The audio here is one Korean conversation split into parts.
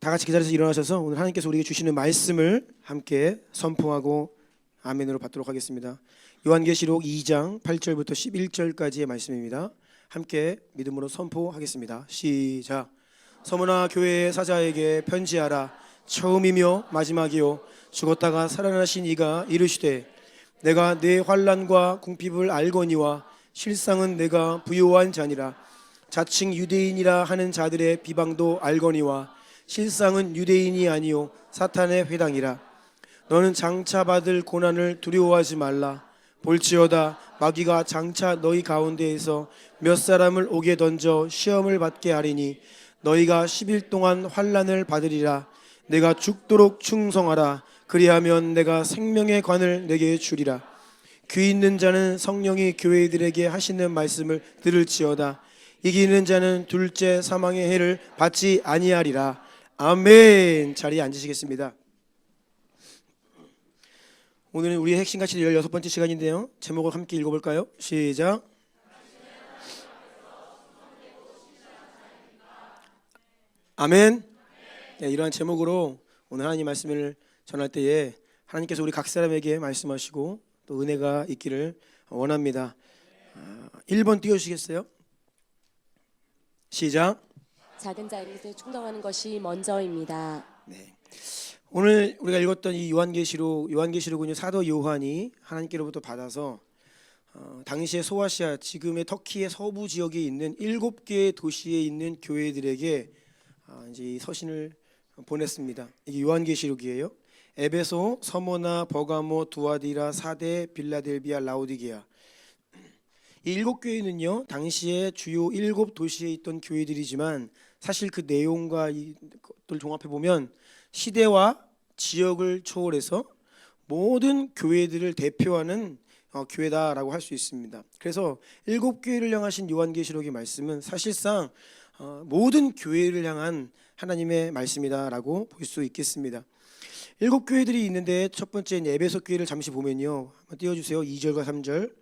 다 같이 그 자리에서 일어나셔서 오늘 하나님께서 우리에게 주시는 말씀을 함께 선포하고 아멘으로 받도록 하겠습니다. 요한계시록 2장 8절부터 11절까지의 말씀입니다. 함께 믿음으로 선포하겠습니다. 시작. 서머나 교회의 사자에게 편지하라. 처음이며 마지막이요 죽었다가 살아나신 이가 이르시되 내가 내 환난과 궁핍을 알거니와 실상은 내가 부요한 자니라. 자칭 유대인이라 하는 자들의 비방도 알거니와 실상은 유대인이 아니요 사탄의 회당이라. 너는 장차 받을 고난을 두려워하지 말라. 볼지어다 마귀가 장차 너희 가운데에서 몇 사람을 옥에 던져 시험을 받게 하리니 너희가 10일 동안 환난을 받으리라. 내가 죽도록 충성하라. 그리하면 내가 생명의 관을 내게 주리라. 귀 있는 자는 성령이 교회들에게 하시는 말씀을 들을지어다. 이기는 자는 둘째 사망의 해를 받지 아니하리라. 아멘. 자리에 앉으시겠습니다. 오늘은 우리의 핵심가치 16번째 시간인데요, 제목을 함께 읽어볼까요? 시작. 아멘. 네, 이러한 제목으로 오늘 하나님 말씀을 전할 때에 하나님께서 우리 각 사람에게 말씀하시고 또 은혜가 있기를 원합니다. 1번 띄워주시겠어요? 시작. 작은 자에게 충성하는 것이 먼저입니다. 네. 오늘 우리가 읽었던 이 요한계시록은요, 사도 요한이 하나님께로부터 받아서 당시의 소아시아, 지금의 터키의 서부 지역에 있는 7개의 도시에 있는 교회들에게 이제 이 서신을 보냈습니다. 이게 요한계시록이에요. 에베소, 서모나, 버가모, 두아디라, 사데, 빌라델비아, 라오디게아. 이 7교회는요 당시에 주요 7도시에 있던 교회들이지만 사실 그 내용과 이것들 종합해 보면 시대와 지역을 초월해서 모든 교회들을 대표하는 교회다라고 할 수 있습니다. 그래서 7교회를 향하신 요한계시록의 말씀은 사실상 모든 교회를 향한 하나님의 말씀이다라고 볼 수 있겠습니다. 7교회들이 있는데 첫 번째 에베소 교회를 잠시 보면요, 한번 띄워주세요. 2절과 3절.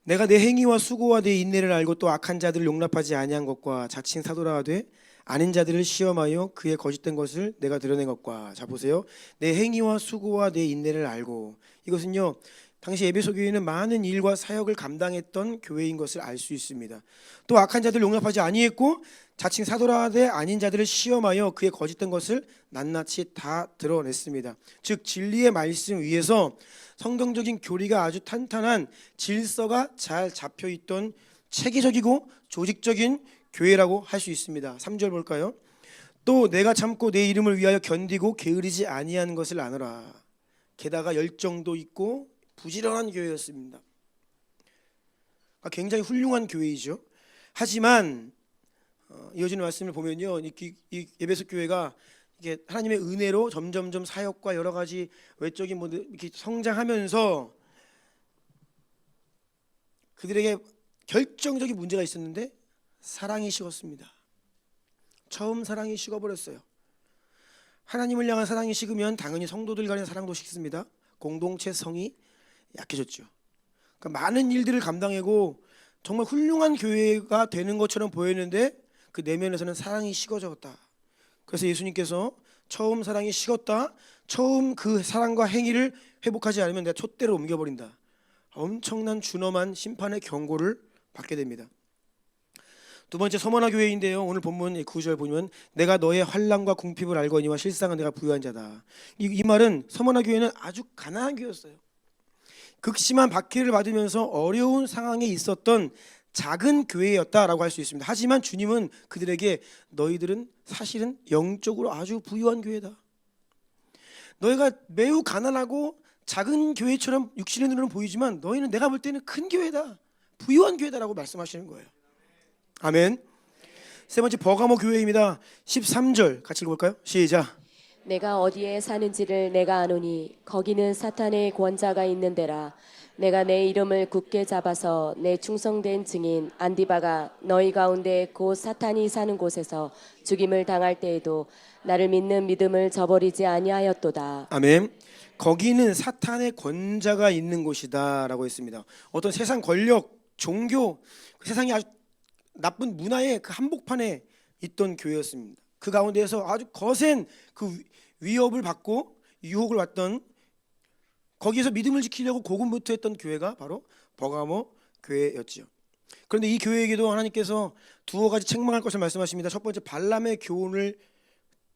내가 내 행위와 수고와 내 인내를 알고 또 악한 자들을 용납하지 아니한 것과 자칭 사도라 하되 아닌 자들을 시험하여 그의 거짓된 것을 내가 드러낸 것과. 자 보세요. 내 행위와 수고와 내 인내를 알고. 이것은요 당시 에베소 교회는 많은 일과 사역을 감당했던 교회인 것을 알 수 있습니다. 또 악한 자들을 용납하지 아니했고 자칭 사도라 하되 아닌 자들을 시험하여 그의 거짓된 것을 낱낱이 다 드러냈습니다. 즉 진리의 말씀 위에서 성경적인 교리가 아주 탄탄한 질서가 잘 잡혀있던 체계적이고 조직적인 교회라고 할 수 있습니다. 3절 볼까요? 또 내가 참고 내 이름을 위하여 견디고 게으르지 아니하는 것을 아노라. 게다가 열정도 있고 부지런한 교회였습니다. 굉장히 훌륭한 교회이죠. 하지만 이어지는 말씀을 보면요, 이 에베소 교회가 이게 하나님의 은혜로 점점점 사역과 여러 가지 외적인 이렇게 성장하면서 그들에게 결정적인 문제가 있었는데 사랑이 식었습니다. 처음 사랑이 식어버렸어요. 하나님을 향한 사랑이 식으면 당연히 성도들 간의 사랑도 식습니다. 공동체 성이 약해졌죠. 그러니까 많은 일들을 감당하고 정말 훌륭한 교회가 되는 것처럼 보였는데 그 내면에서는 사랑이 식어졌다. 그래서 예수님께서 처음 사랑이 식었다, 처음 그 사랑과 행위를 회복하지 않으면 내가 촛대로 옮겨버린다, 엄청난 준엄한 심판의 경고를 받게 됩니다. 두 번째 서머나 교회인데요, 오늘 본문 9절 보면 내가 너의 환난과 궁핍을 알거니와 실상은 내가 부유한 자다. 이 말은 서머나 교회는 아주 가난한 교회였어요. 극심한 박해를 받으면서 어려운 상황에 있었던 작은 교회였다라고 할 수 있습니다. 하지만 주님은 그들에게 너희들은 사실은 영적으로 아주 부유한 교회다. 너희가 매우 가난하고 작은 교회처럼 육신의 눈으로는 보이지만 너희는 내가 볼 때는 큰 교회다, 부유한 교회다라고 말씀하시는 거예요. 아멘. 세 번째 버가모 교회입니다. 13절 같이 읽어볼까요? 시작. 내가 어디에 사는지를 내가 아노니 거기는 사탄의 권자가 있는 데라. 내가 내 이름을 굳게 잡아서 내 충성된 증인 안디바가 너희 가운데 곧 사탄이 사는 곳에서 죽임을 당할 때에도 나를 믿는 믿음을 저버리지 아니하였도다. 아멘. 거기는 사탄의 권자가 있는 곳이다 라고 했습니다. 어떤 세상 권력, 종교, 세상의 아주 나쁜 문화의 그 한복판에 있던 교회였습니다. 그 가운데에서 아주 거센 그 위협을 받고 유혹을 받던, 거기에서 믿음을 지키려고 고군분투했던 교회가 바로 버가모 교회였지요. 그런데 이 교회에게도 하나님께서 두어 가지 책망할 것을 말씀하십니다. 첫 번째, 발람의 교훈을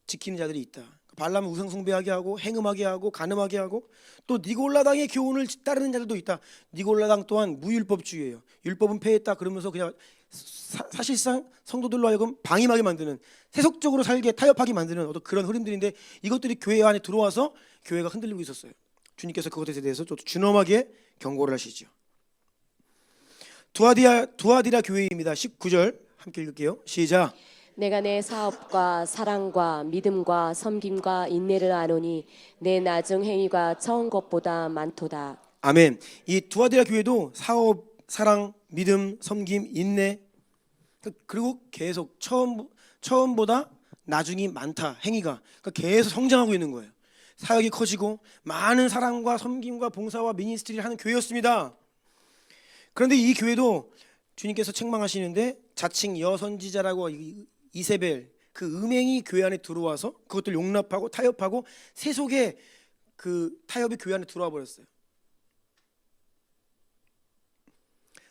지키는 자들이 있다. 발람을 우상 숭배하게 하고 행음하게 하고 간음하게 하고, 또 니골라당의 교훈을 따르는 자들도 있다. 니골라당 또한 무율법주의예요. 율법은 폐했다 그러면서 그냥 사실상 성도들로 하여금 방임하게 만드는, 세속적으로 살게 타협하게 만드는 어떤 그런 흐름들인데, 이것들이 교회 안에 들어와서 교회가 흔들리고 있었어요. 주님께서 그것에 대해서 좀 준엄하게 경고를 하시죠. 두아디라 교회입니다. 19절 함께 읽을게요. 시작. 내가 내 사업과 사랑과 믿음과 섬김과 인내를 아노니 내 나중 행위가 처음 것보다 많도다. 아멘. 이 두아디라 교회도 사업, 사랑, 믿음, 섬김, 인내, 그리고 계속 처음보다 나중이 많다. 행위가 그러니까 계속 성장하고 있는 거예요. 사역이 커지고 많은 사랑과 섬김과 봉사와 미니스트리를 하는 교회였습니다. 그런데 이 교회도 주님께서 책망하시는데, 자칭 여선지자라고 이세벨, 그 음행이 교회 안에 들어와서 그것들 용납하고 타협하고 세속의 그 타협이 교회 안에 들어와 버렸어요.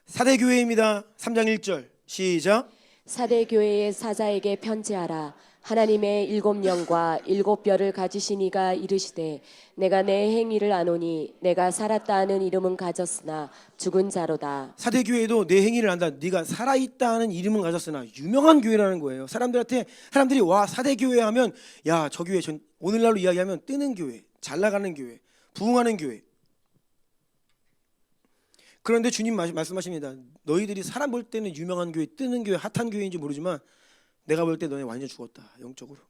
사대교회입니다. 3장 1절 시작. 사대교회의 사자에게 편지하라. 하나님의 7영과 7뼈를 가지신 이가 이르시되 내가 내 행위를 아노니 내가 살았다 하는 이름은 가졌으나 죽은 자로다. 사대교회도 내 행위를 안다. 네가 살아있다 하는 이름은 가졌으나, 유명한 교회라는 거예요. 사람들이 와 사대교회 하면, 야 저 교회, 오늘날로 이야기하면 뜨는 교회, 잘 나가는 교회, 부흥하는 교회. 그런데 주님 말씀하십니다. 너희들이 사람 볼 때는 유명한 교회, 뜨는 교회, 핫한 교회인지 모르지만 내가 볼 때 너네 완전 죽었다, 영적으로.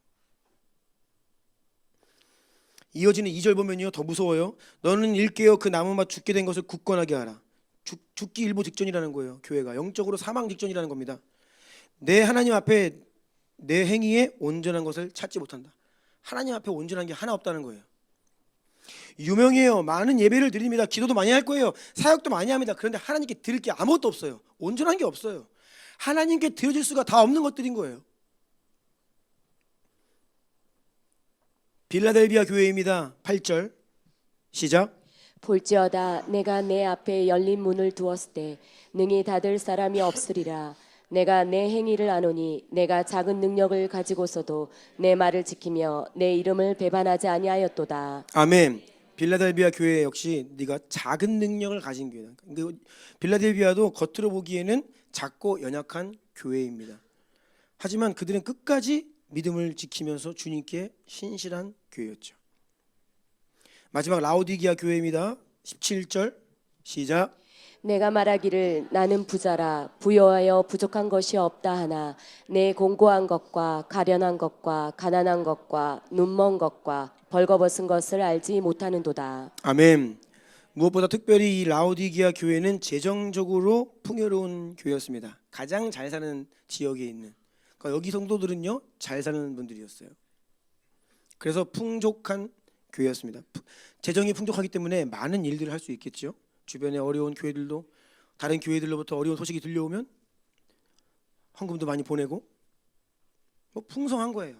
이어지는 2절 보면요 더 무서워요. 너는 일깨어 그 나무밭 죽게 된 것을 굳건하게 하라. 죽기 일보 직전이라는 거예요. 교회가 영적으로 사망 직전이라는 겁니다. 내 하나님 앞에 내 행위에 온전한 것을 찾지 못한다. 하나님 앞에 온전한 게 하나 없다는 거예요. 유명해요. 많은 예배를 드립니다. 기도도 많이 할 거예요. 사역도 많이 합니다. 그런데 하나님께 드릴 게 아무것도 없어요. 온전한 게 없어요. 하나님께 드려질 수가 다 없는 것들인 거예요. 빌라델비아 교회입니다. 8절 시작. 볼지어다 내가 내 앞에 열린 문을 두었을 때 능히 닫을 사람이 없으리라. 내가 내 행위를 아노니 내가 작은 능력을 가지고서도 내 말을 지키며 내 이름을 배반하지 아니하였도다. 아멘. 빌라델비아 교회 역시 네가 작은 능력을 가진 교회다. 근데 빌라델비아도 겉으로 보기에는 작고 연약한 교회입니다. 하지만 그들은 끝까지 믿음을 지키면서 주님께 신실한 교회였죠. 마지막 라오디게아 교회입니다. 17절 시작. 내가 말하기를 나는 부자라 부여하여 부족한 것이 없다 하나 내 공고한 것과 가련한 것과 가난한 것과 눈먼 것과 벌거벗은 것을 알지 못하는도다. 아멘. 무엇보다 특별히 이 라오디게아 교회는 재정적으로 풍요로운 교회였습니다. 가장 잘 사는 지역에 있는, 그러니까 여기 성도들은요 잘 사는 분들이었어요. 그래서 풍족한 교회였습니다. 재정이 풍족하기 때문에 많은 일들을 할 수 있겠죠. 주변에 어려운 교회들도 다른 교회들로부터 어려운 소식이 들려오면 헌금도 많이 보내고 뭐 풍성한 거예요.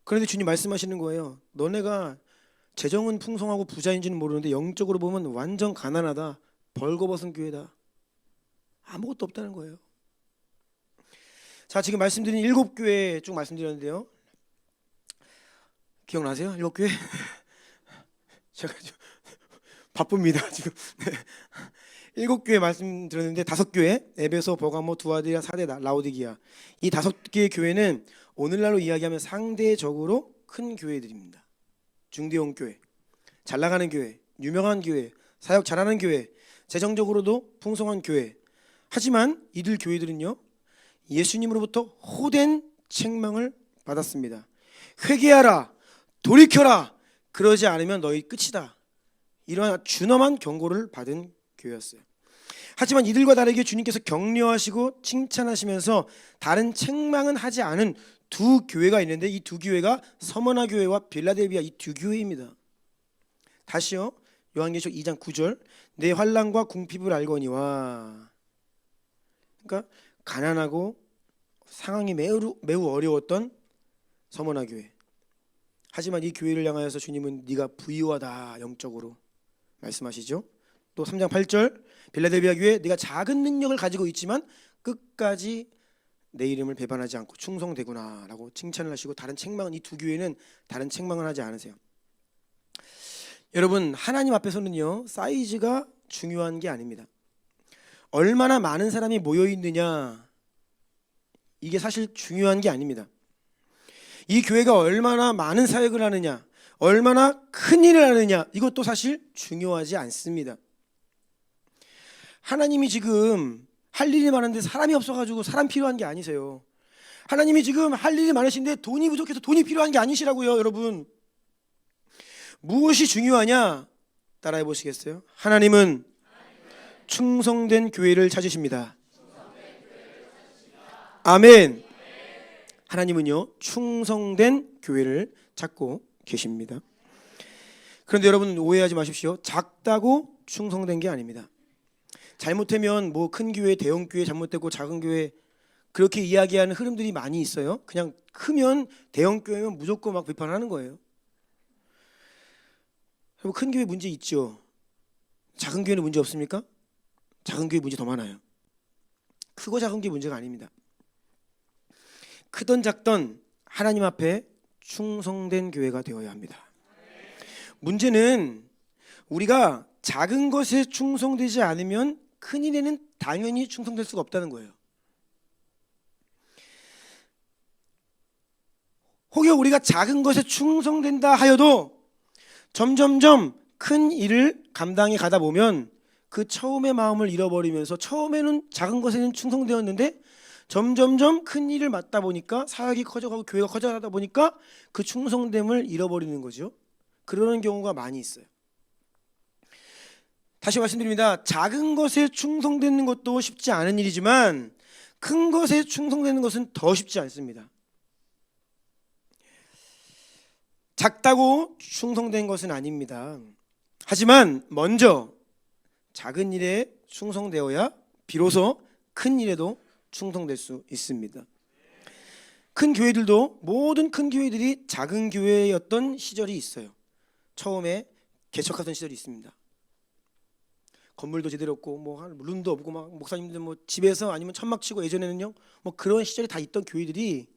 그런데 주님 말씀하시는 거예요. 너네가 재정은 풍성하고 부자인지는 모르는데 영적으로 보면 완전 가난하다, 벌거벗은 교회다, 아무것도 없다는 거예요. 자, 지금 말씀드린 7교회 쭉 말씀드렸는데요. 기억나세요? 7교회? 제가 좀 바쁩니다 지금. 7교회 말씀드렸는데 5교회, 에베소, 버가모, 두아디라, 사대, 라오디게아, 이 5개의 교회는 오늘날로 이야기하면 상대적으로 큰 교회들입니다. 중대형 교회, 잘 나가는 교회, 유명한 교회, 사역 잘하는 교회, 재정적으로도 풍성한 교회. 하지만 이들 교회들은요 예수님으로부터 호된 책망을 받았습니다. 회개하라, 돌이켜라, 그러지 않으면 너희 끝이다. 이러한 준엄한 경고를 받은 교회였어요. 하지만 이들과 다르게 주님께서 격려하시고 칭찬하시면서 다른 책망은 하지 않은 두 교회가 있는데, 이 두 교회가 서머나 교회와 빌라델비아, 이 두 교회입니다. 다시요, 요한계시록 2장 9절, 내 환난과 궁핍을 알거니와. 그러니까 가난하고 상황이 매우 어려웠던 서머나 교회. 하지만 이 교회를 향하여서 주님은 네가 부유하다 영적으로 말씀하시죠. 또 3장 8절 빌라델비아 교회 네가 작은 능력을 가지고 있지만 끝까지 내 이름을 배반하지 않고 충성되구나 라고 칭찬을 하시고, 다른 책망은, 이 두 교회는 다른 책망을 하지 않으세요. 여러분, 하나님 앞에서는요 사이즈가 중요한 게 아닙니다. 얼마나 많은 사람이 모여 있느냐, 이게 사실 중요한 게 아닙니다. 이 교회가 얼마나 많은 사역을 하느냐, 얼마나 큰 일을 하느냐, 이것도 사실 중요하지 않습니다. 하나님이 지금 할 일이 많은데 사람이 없어가지고 사람 필요한 게 아니세요. 하나님이 지금 할 일이 많으신데 돈이 부족해서 돈이 필요한 게 아니시라고요. 여러분, 무엇이 중요하냐 따라해 보시겠어요? 하나님은 충성된 교회를 찾으십니다. 아멘. 하나님은요 충성된 교회를 찾고 계십니다. 그런데 여러분 오해하지 마십시오. 작다고 충성된 게 아닙니다. 잘못하면 뭐 큰 교회, 대형 교회 잘못되고 작은 교회 그렇게 이야기하는 흐름들이 많이 있어요. 그냥 크면 대형 교회면 무조건 막 비판하는 거예요. 여러분, 큰 교회 문제 있죠. 작은 교회는 문제 없습니까? 작은 교회 문제 더 많아요. 크고 작은 게 문제가 아닙니다. 크던 작던 하나님 앞에 충성된 교회가 되어야 합니다. 문제는 우리가 작은 것에 충성되지 않으면 큰 일에는 당연히 충성될 수가 없다는 거예요. 혹여 우리가 작은 것에 충성된다 하여도 점점점 큰 일을 감당해 가다 보면 그 처음의 마음을 잃어버리면서, 처음에는 작은 것에는 충성되었는데 점점점 큰 일을 맡다 보니까 사역이 커져가고 교회가 커져가다 보니까 그 충성됨을 잃어버리는 거죠. 그러는 경우가 많이 있어요. 다시 말씀드립니다. 작은 것에 충성되는 것도 쉽지 않은 일이지만 큰 것에 충성되는 것은 더 쉽지 않습니다. 작다고 충성된 것은 아닙니다. 하지만 먼저 작은 일에 충성되어야 비로소 큰 일에도 충성될 수 있습니다. 큰 교회들도, 모든 큰 교회들이 작은 교회였던 시절이 있어요. 처음에 개척하던 시절이 있습니다. 건물도 제대로 없고 뭐 룸도 없고 막 목사님들 뭐 집에서 아니면 천막 치고, 예전에는요 뭐 그런 시절이 다 있던 교회들이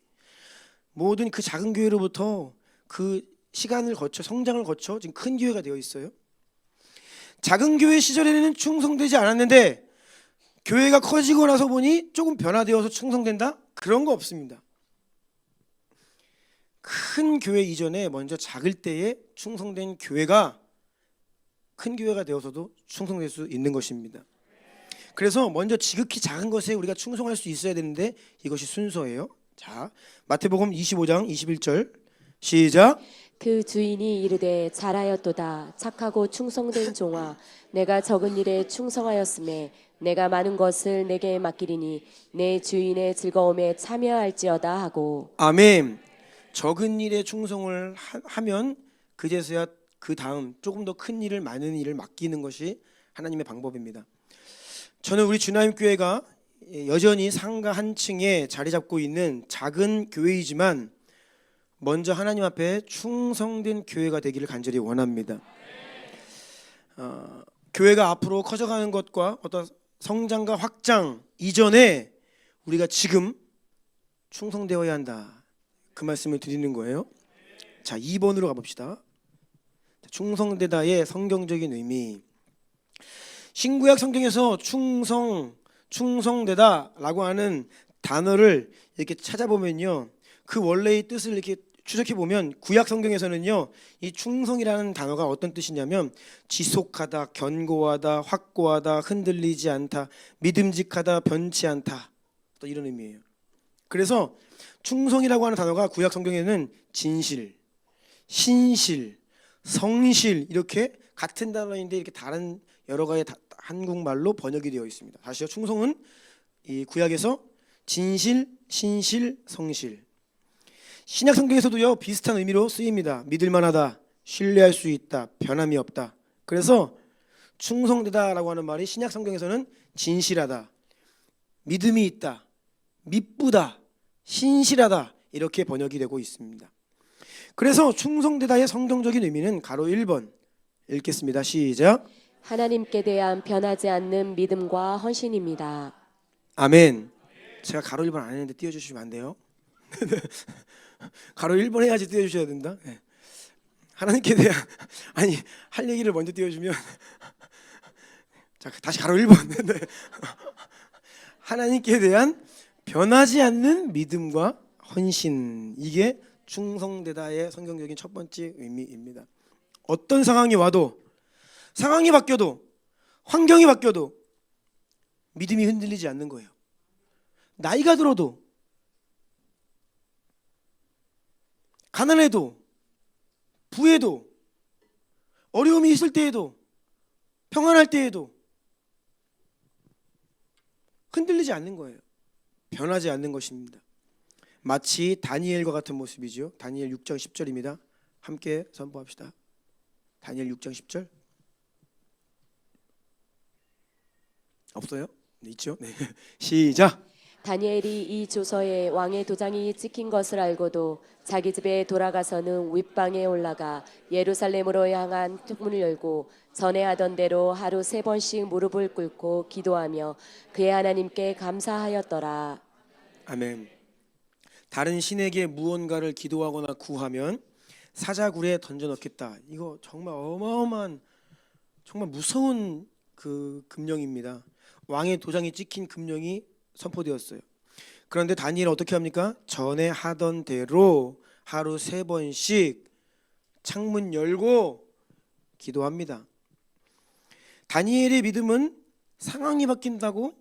모든 그 작은 교회로부터 그 시간을 거쳐 성장을 거쳐 지금 큰 교회가 되어 있어요. 작은 교회 시절에는 충성되지 않았는데 교회가 커지고 나서 보니 조금 변화되어서 충성된다? 그런 거 없습니다. 큰 교회 이전에 먼저 작을 때에 충성된 교회가 큰 교회가 되어서도 충성될 수 있는 것입니다. 그래서 먼저 지극히 작은 것에 우리가 충성할 수 있어야 되는데 이것이 순서예요. 자, 마태복음 25장 21절 시작. 그 주인이 이르되 잘하였도다 착하고 충성된 종아 내가 적은 일에 충성하였음에 내가 많은 것을 내게 맡기리니 내 주인의 즐거움에 참여할지어다 하고. 아멘. 적은 일에 충성을 하면 그제서야 그 다음 조금 더 큰 일을, 많은 일을 맡기는 것이 하나님의 방법입니다. 저는 우리 주나임 교회가 여전히 상가 한 층에 자리 잡고 있는 작은 교회이지만 먼저 하나님 앞에 충성된 교회가 되기를 간절히 원합니다. 교회가 앞으로 커져가는 것과 어떤 성장과 확장 이전에 우리가 지금 충성되어야 한다, 그 말씀을 드리는 거예요. 자, 2번으로 가봅시다. 충성되다의 성경적인 의미. 신구약 성경에서 충성되다라고 하는 단어를 이렇게 찾아보면요, 그 원래의 뜻을 이렇게 추적해 보면 구약 성경에서는요, 이 충성이라는 단어가 어떤 뜻이냐면 지속하다, 견고하다, 확고하다, 흔들리지 않다, 믿음직하다, 변치 않다, 또 이런 의미예요. 그래서 충성이라고 하는 단어가 구약 성경에는 진실, 신실, 성실 이렇게 같은 단어인데 이렇게 다른 여러 가지 한국말로 번역이 되어 있습니다. 다시요. 충성은 이 구약에서 진실, 신실, 성실. 신약 성경에서도요 비슷한 의미로 쓰입니다. 믿을만하다, 신뢰할 수 있다, 변함이 없다. 그래서 충성되다라고 하는 말이 신약 성경에서는 진실하다, 믿음이 있다, 미쁘다, 신실하다, 이렇게 번역이 되고 있습니다. 그래서 충성되다의 성경적인 의미는 가로 1번 읽겠습니다. 시작. 하나님께 대한 변하지 않는 믿음과 헌신입니다. 아멘. 제가 가로 1번 안 했는데 띄워주시면 안 돼요? 가로 1번 해야지 띄워주셔야 된다. 네. 하나님께 대한 아니 할 얘기를 먼저 띄워주면 자 다시 가로 1번. 네. 하나님께 대한 변하지 않는 믿음과 헌신, 이게 충성되다의 성경적인 첫 번째 의미입니다. 어떤 상황이 와도, 상황이 바뀌어도, 환경이 바뀌어도 믿음이 흔들리지 않는 거예요. 나이가 들어도, 가난해도, 부해도, 어려움이 있을 때에도, 평안할 때에도 흔들리지 않는 거예요. 변하지 않는 것입니다. 마치 다니엘과 같은 모습이죠. 다니엘 6장 10절입니다. 함께 선포합시다. 다니엘 6장 10절. 없어요? 네, 있죠. 네. 시작. 다니엘이 이 조서에 왕의 도장이 찍힌 것을 알고도 자기 집에 돌아가서는 윗방에 올라가 예루살렘으로 향한 문을 열고 전에 하던 대로 하루 3번씩 무릎을 꿇고 기도하며 그의 하나님께 감사하였더라. 아멘. 다른 신에게 무언가를 기도하거나 구하면 사자굴에 던져 넣겠다. 이거 정말 어마어마한, 정말 무서운 그 금령입니다. 왕의 도장이 찍힌 금령이 선포되었어요. 그런데 다니엘은 어떻게 합니까? 전에 하던 대로 하루 3번씩 창문 열고 기도합니다. 다니엘의 믿음은 상황이 바뀐다고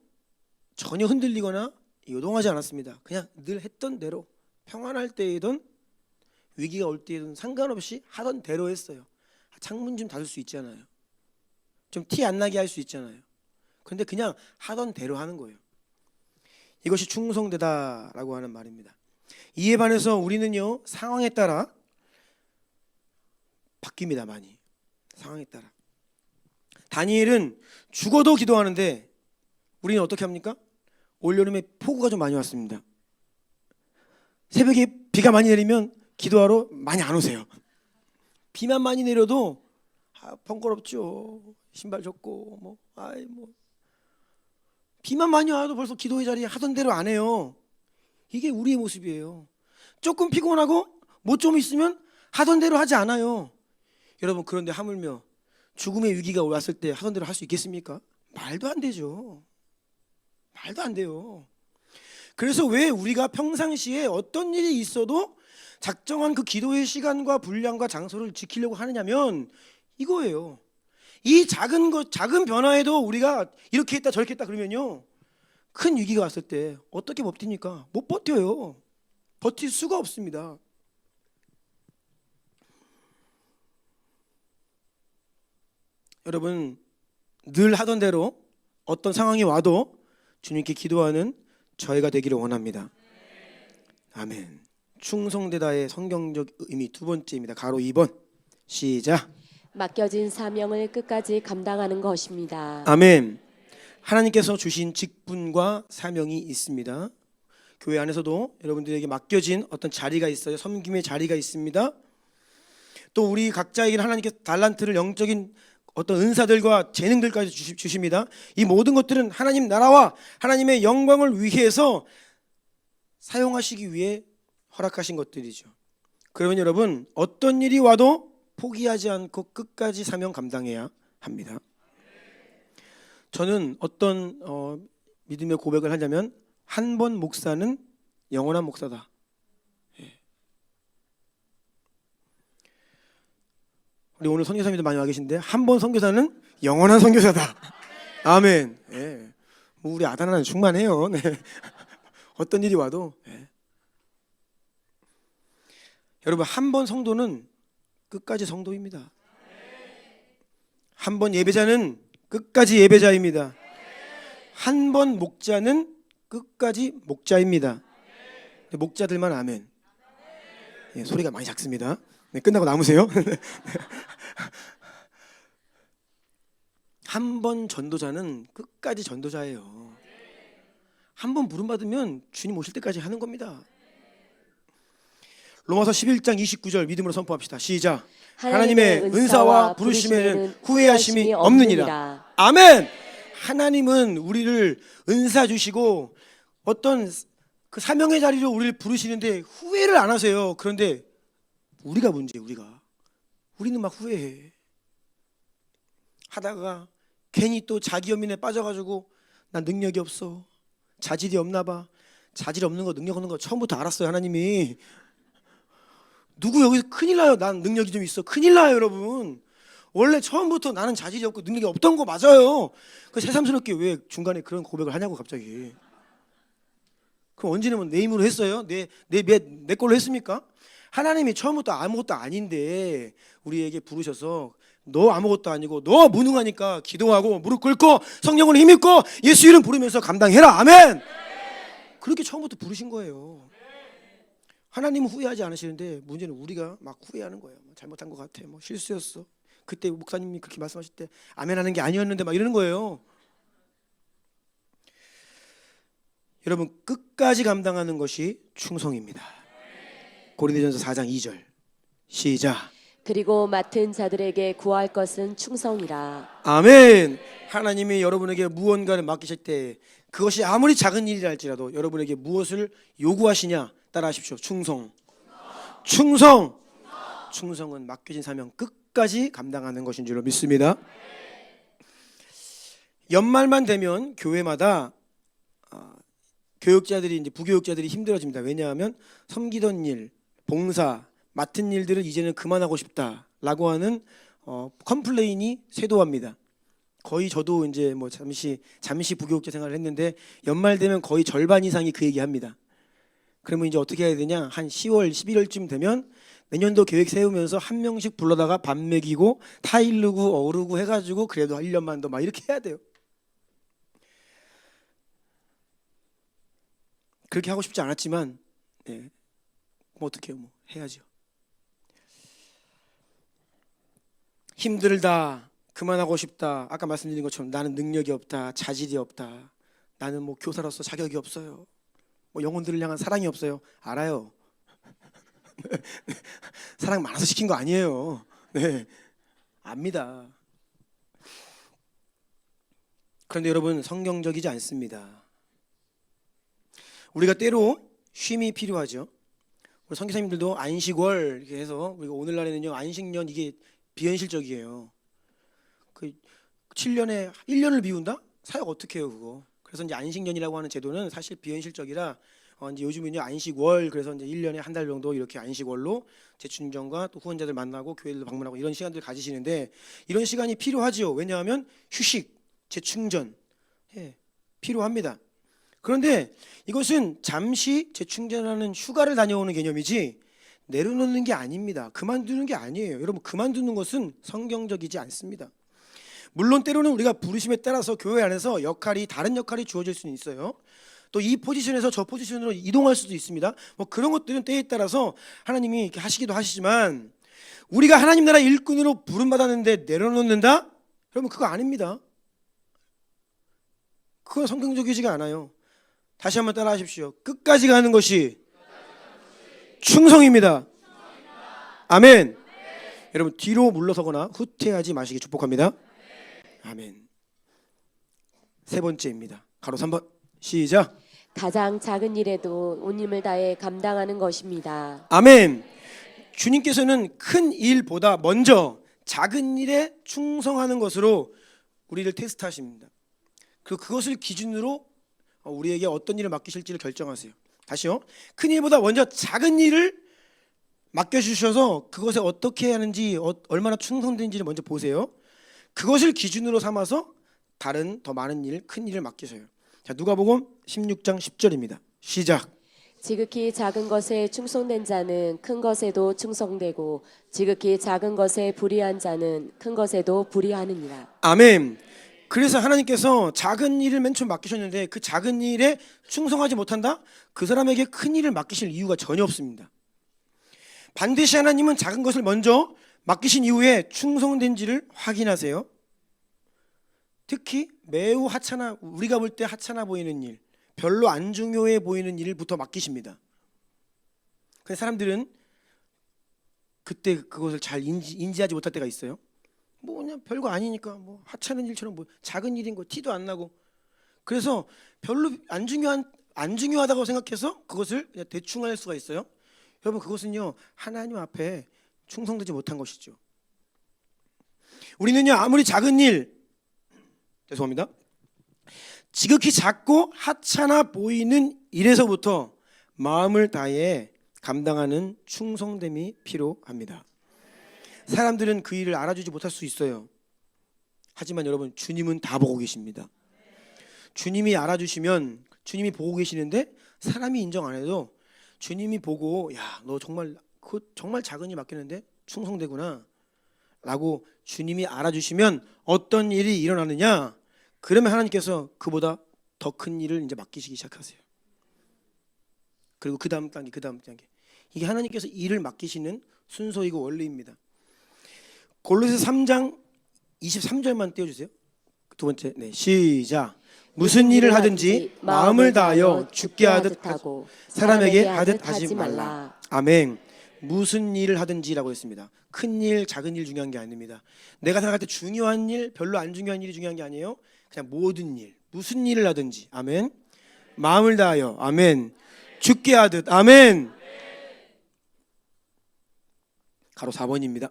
전혀 흔들리거나 요동하지 않았습니다. 그냥 늘 했던 대로, 평안할 때이든 위기가 올 때이든 상관없이 하던 대로 했어요. 창문 좀 닫을 수 있잖아요. 좀 티 안 나게 할 수 있잖아요. 그런데 그냥 하던 대로 하는 거예요. 이것이 충성되다라고 하는 말입니다. 이에 반해서 우리는요, 상황에 따라 바뀝니다. 많이 상황에 따라. 다니엘은 죽어도 기도하는데 우리는 어떻게 합니까? 올여름에 폭우가 좀 많이 왔습니다. 새벽에 비가 많이 내리면 기도하러 많이 안 오세요. 비만 많이 내려도 번거롭죠. 신발 젖고 뭐 비만 많이 와도 벌써 기도의 자리에 하던 대로 안 해요. 이게 우리의 모습이에요. 조금 피곤하고 뭐 좀 있으면 하던 대로 하지 않아요. 여러분, 그런데 하물며 죽음의 위기가 왔을 때 하던 대로 할 수 있겠습니까? 말도 안 되죠. 말도 안 돼요. 그래서 왜 우리가 평상시에 어떤 일이 있어도 작정한 그 기도의 시간과 분량과 장소를 지키려고 하느냐면 이거예요. 이 작은 변화에도 우리가 이렇게 했다 저렇게 했다 그러면요, 큰 위기가 왔을 때 어떻게 버팁니까? 못 버텨요. 버틸 수가 없습니다. 여러분, 늘 하던 대로 어떤 상황이 와도 주님께 기도하는 저희가 되기를 원합니다. 아멘. 충성되다의 성경적 의미 두 번째입니다. 가로 2번 시작. 맡겨진 사명을 끝까지 감당하는 것입니다. 아멘. 하나님께서 주신 직분과 사명이 있습니다. 교회 안에서도 여러분들에게 맡겨진 어떤 자리가 있어요. 섬김의 자리가 있습니다. 또 우리 각자에게 하나님께서 달란트를, 영적인 어떤 은사들과 재능들까지 주십니다. 이 모든 것들은 하나님 나라와 하나님의 영광을 위해서 사용하시기 위해 허락하신 것들이죠. 그러면 여러분, 어떤 일이 와도 포기하지 않고 끝까지 사명 감당해야 합니다. 저는 어떤 믿음의 고백을 하자면, 한 번 목사는 영원한 목사다. 우리 오늘 선교사님들 많이 와 계신데, 한 번 선교사는 영원한 선교사다. 아멘. 예. 뭐 우리 아다나는 충만해요. 네. 어떤 일이 와도. 예. 여러분, 한 번 성도는 끝까지 성도입니다. 한 번 예배자는 끝까지 예배자입니다. 한 번 목자는 끝까지 목자입니다. 목자들만 아멘. 예, 소리가 많이 작습니다. 네, 끝나고 남으세요. 한 번 전도자는 끝까지 전도자예요. 한 번 부름 받으면 주님 오실 때까지 하는 겁니다. 로마서 11장 29절 믿음으로 선포합시다. 시작. 하나님의 은사와 부르심에는 후회하심이 없느니라. 아멘. 하나님은 우리를 은사 주시고 어떤 그 사명의 자리로 우리를 부르시는데 후회를 안 하세요. 그런데 우리가 문제예요. 우리는 막 후회해. 하다가 괜히 또 자기 연민에 빠져가지고 난 능력이 없어, 자질이 없나 봐. 자질 없는 거 능력 없는 거 처음부터 알았어요. 하나님이. 누구 여기서 큰일 나요. 난 능력이 좀 있어. 큰일 나요, 여러분. 원래 처음부터 나는 자질이 없고 능력이 없던 거 맞아요. 그 새삼스럽게 왜 중간에 그런 고백을 하냐고 갑자기. 그럼 언제는 내 힘으로 했어요? 내 걸로 했습니까? 하나님이 처음부터 아무것도 아닌데 우리에게 부르셔서 너 아무것도 아니고 너 무능하니까 기도하고 무릎 꿇고 성령을 힘입고 예수 이름 부르면서 감당해라. 아멘. 그렇게 처음부터 부르신 거예요. 하나님은 후회하지 않으시는데 문제는 우리가 막 후회하는 거예요. 잘못한 것 같아, 실수였어. 그때 목사님이 그렇게 말씀하실 때 아멘하는 게 아니었는데 막 이러는 거예요. 여러분, 끝까지 감당하는 것이 충성입니다. 고린도전서 4장 2절 시작. 그리고 맡은 자들에게 구할 것은 충성이라. 아멘. 하나님이 여러분에게 무언가를 맡기실 때 그것이 아무리 작은 일이라 할지라도 여러분에게 무엇을 요구하시냐 따라하십시오. 충성은 맡겨진 사명 끝까지 감당하는 것인 줄로 믿습니다. 연말만 되면 교회마다 교육자들이 이제 부교육자들이 힘들어집니다. 왜냐하면 섬기던 일, 봉사, 맡은 일들을 이제는 그만하고 싶다라고 하는 컴플레인이 쇄도합니다. 거의 저도 이제 잠시 부교육자 생활을 했는데 연말 되면 거의 절반 이상이 그 얘기합니다. 그러면 이제 어떻게 해야 되냐? 한 10월, 11월쯤 되면 내년도 계획 세우면서 한 명씩 불러다가 밥 먹이고 타일르고 어르고 해가지고 그래도 1년만 더 막 이렇게 해야 돼요. 그렇게 하고 싶지 않았지만 어떡해요. 해야죠. 힘들다, 그만하고 싶다, 아까 말씀드린 것처럼 나는 능력이 없다, 자질이 없다, 나는 교사로서 자격이 없어요, 영혼들을 향한 사랑이 없어요. 알아요. 사랑 많아서 시킨 거 아니에요. 네, 압니다. 그런데 여러분, 성경적이지 않습니다. 우리가 때로 쉼이 필요하죠. 우리 선교사님들도 안식월 이렇게 해서 우리가 오늘날에는요 안식년 이게 비현실적이에요. 그 7년에 1년을 비운다? 사역 어떻게 해요 그거? 그래서 이제 안식년이라고 하는 제도는 사실 비현실적이라 이제 요즘은요 안식월, 그래서 이제 1년에 한 달 정도 이렇게 안식월로 재충전과 또 후원자들 만나고 교회들도 방문하고 이런 시간들 가지시는데 이런 시간이 필요하지요. 왜냐하면 휴식, 재충전 필요합니다. 그런데 이것은 잠시 재충전하는 휴가를 다녀오는 개념이지 내려놓는 게 아닙니다. 그만두는 게 아니에요. 여러분, 그만두는 것은 성경적이지 않습니다. 물론 때로는 우리가 부르심에 따라서 교회 안에서 다른 역할이 주어질 수는 있어요. 또 이 포지션에서 저 포지션으로 이동할 수도 있습니다. 그런 것들은 때에 따라서 하나님이 이렇게 하시기도 하시지만 우리가 하나님 나라 일꾼으로 부름받았는데 내려놓는다? 여러분, 그거 아닙니다. 그건 성경적이지가 않아요. 다시 한번 따라 하십시오. 끝까지 가는 것이 충성입니다. 아멘. 여러분, 뒤로 물러서거나 후퇴하지 마시기 축복합니다. 아멘. 세 번째입니다. 가로 3번 시작. 가장 작은 일에도 온 힘을 다해 감당하는 것입니다. 아멘. 주님께서는 큰 일보다 먼저 작은 일에 충성하는 것으로 우리를 테스트하십니다. 그리고 그것을 기준으로 우리에게 어떤 일을 맡기실지를 결정하세요. 다시요. 큰 일보다 먼저 작은 일을 맡겨주셔서 그것에 어떻게 하는지, 얼마나 충성된지를 먼저 보세요. 그것을 기준으로 삼아서 다른 더 많은 일, 큰 일을 맡기셔요. 자, 누가복음 16장 10절입니다. 시작. 지극히 작은 것에 충성된 자는 큰 것에도 충성되고 지극히 작은 것에 불의한 자는 큰 것에도 불의하느니라. 아멘. 그래서 하나님께서 작은 일을 맨 처음 맡기셨는데 그 작은 일에 충성하지 못한다? 그 사람에게 큰 일을 맡기실 이유가 전혀 없습니다. 반드시 하나님은 작은 것을 먼저 맡기신 이후에 충성된지를 확인하세요. 특히 매우 우리가 볼 때 하찮아 보이는 일, 별로 안 중요해 보이는 일부터 맡기십니다. 그래서 사람들은 그때 그것을 잘 인지하지 못할 때가 있어요. 뭐 그냥 별거 아니니까 뭐 하찮은 일처럼 뭐 작은 일인 거 티도 안 나고 그래서 별로 안 중요하다고 생각해서 그것을 그냥 대충 할 수가 있어요. 여러분 그것은요 하나님 앞에 충성되지 못한 것이죠. 우리는요 아무리 작은 일 죄송합니다. 지극히 작고 하찮아 보이는 일에서부터 마음을 다해 감당하는 충성됨이 필요합니다. 사람들은 그 일을 알아주지 못할 수 있어요. 하지만 여러분 주님은 다 보고 계십니다. 주님이 알아주시면 주님이 보고 계시는데 사람이 인정 안 해도 주님이 보고 야, 너 정말 정말 작은 일 맡겼는데 충성되구나 라고 주님이 알아주시면 어떤 일이 일어나느냐? 그러면 하나님께서 그보다 더 큰 일을 이제 맡기시기 시작하세요. 그리고 그 다음 단계 이게 하나님께서 일을 맡기시는 순서이고 원리입니다. 골로새 3장 23절만 띄워주세요. 두 번째 네 시작. 무슨 일을 하든지 마음을 다하여 죽게 하듯 하고 사람에게 하듯 하지 말라. 아멘. 무슨 일을 하든지라고 했습니다. 큰 일, 작은 일 중요한 게 아닙니다. 내가 생각할 때 중요한 일, 별로 안 중요한 일이 중요한 게 아니에요. 그냥 모든 일, 무슨 일을 하든지 아멘. 마음을 다하여 아멘. 죽게 하듯 아멘. 가로 4번입니다.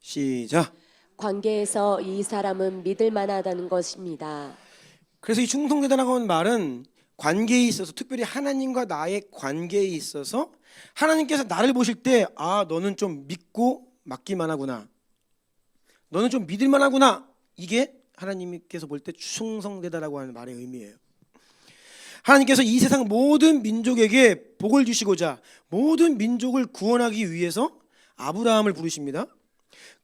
시작. 관계에서 이 사람은 믿을 만하다는 것입니다. 그래서 이 충성되다라고 하는 말은 관계에 있어서 특별히 하나님과 나의 관계에 있어서 하나님께서 나를 보실 때 아 너는 좀 믿고 맡기만 하구나. 너는 좀 믿을만 하구나. 이게 하나님께서 볼 때 충성되다라고 하는 말의 의미예요. 하나님께서 이 세상 모든 민족에게 복을 주시고자 모든 민족을 구원하기 위해서 아브라함을 부르십니다.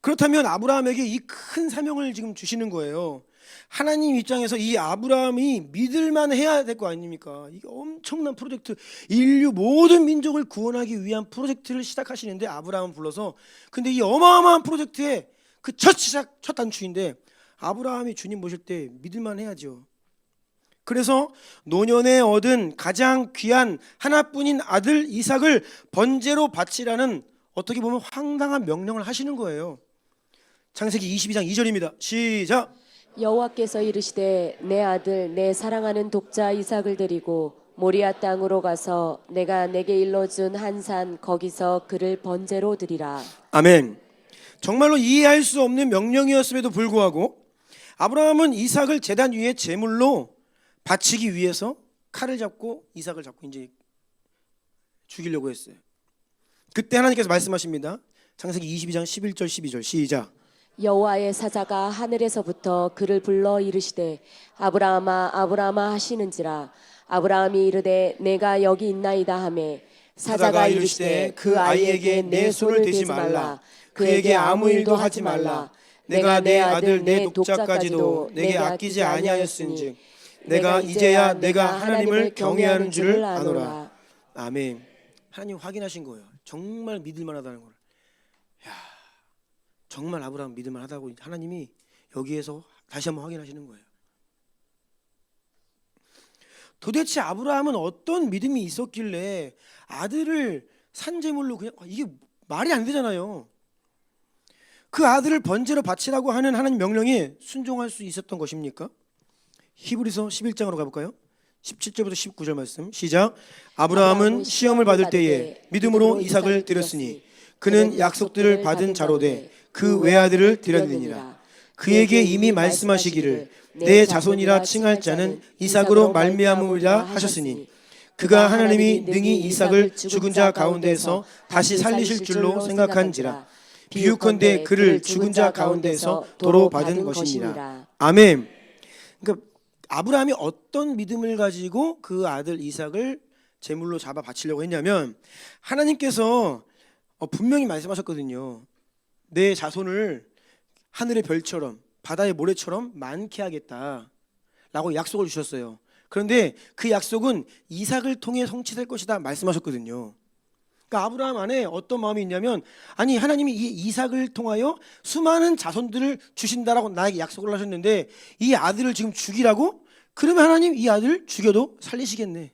그렇다면 아브라함에게 이 큰 사명을 지금 주시는 거예요. 하나님 입장에서 이 아브라함이 믿을만 해야 될 거 아닙니까? 이게 엄청난 프로젝트, 인류 모든 민족을 구원하기 위한 프로젝트를 시작하시는데 아브라함을 불러서 근데 이 어마어마한 프로젝트의 그 첫 단추인데 아브라함이 주님 보실 때 믿을만 해야죠. 그래서 노년에 얻은 가장 귀한 하나뿐인 아들 이삭을 번제로 바치라는 어떻게 보면 황당한 명령을 하시는 거예요. 창세기 22장 2절입니다. 시작. 여호와께서 이르시되 내 아들 내 사랑하는 독자 이삭을 데리고 모리아 땅으로 가서 내가 내게 일러준 한 산 거기서 그를 번제로 드리라. 아멘. 정말로 이해할 수 없는 명령이었음에도 불구하고 아브라함은 이삭을 제단 위에 제물로 바치기 위해서 칼을 잡고 이삭을 잡고 이제 죽이려고 했어요. 그때 하나님께서 말씀하십니다. 창세기 22장 11절 12절 시작. 여호와의 사자가 하늘에서부터 그를 불러 이르시되 아브라함아 아브라함아 하시는지라. 아브라함이 이르되 내가 여기 있나이다 하매 사자가 이르시되 그 아이에게 내 손을 대지 말라. 그에게 아무 일도 하지 말라. 내가 내 아들 내 독자까지도 내게 아끼지 아니하였은즉 내가 이제야 내가 하나님을 경외하는 줄을 아노라. 아멘. 하나님 확인하신 거예요. 정말 믿을 만하다는 걸. 야, 정말 아브라함 믿을 만하다고 하나님이 여기에서 다시 한번 확인하시는 거예요. 도대체 아브라함은 어떤 믿음이 있었길래 아들을 산제물로 그냥 이게 말이 안 되잖아요. 그 아들을 번제로 바치라고 하는 하나님 명령에 순종할 수 있었던 것입니까? 히브리서 11장으로 가볼까요? 17절부터 19절 말씀 시작. 아브라함은 시험을 받을 때에 믿음으로 이삭을 드렸으니 그는 약속들을 받은 자로되 그 외아들을 드렸느니라. 그에게 이미 말씀하시기를 내 자손이라 칭할 자는 이삭으로 말미암으리라 하셨으니 그가 하나님이 능히 이삭을 죽은 자 가운데에서 다시 살리실 줄로 생각한지라. 비유컨대 그를 죽은 자 가운데에서 도로 받은 것이니라. 아멘. 그러니까 아브라함이 어떤 믿음을 가지고 그 아들 이삭을 제물로 잡아 바치려고 했냐면 하나님께서 분명히 말씀하셨거든요. 내 자손을 하늘의 별처럼 바다의 모래처럼 많게 하겠다 라고 약속을 주셨어요. 그런데 그 약속은 이삭을 통해 성취될 것이다 말씀하셨거든요. 그러니까 아브라함 안에 어떤 마음이 있냐면 아니 하나님이 이 이삭을 통하여 수많은 자손들을 주신다라고 나에게 약속을 하셨는데 이 아들을 지금 죽이라고? 그러면 하나님 이 아들 죽여도 살리시겠네.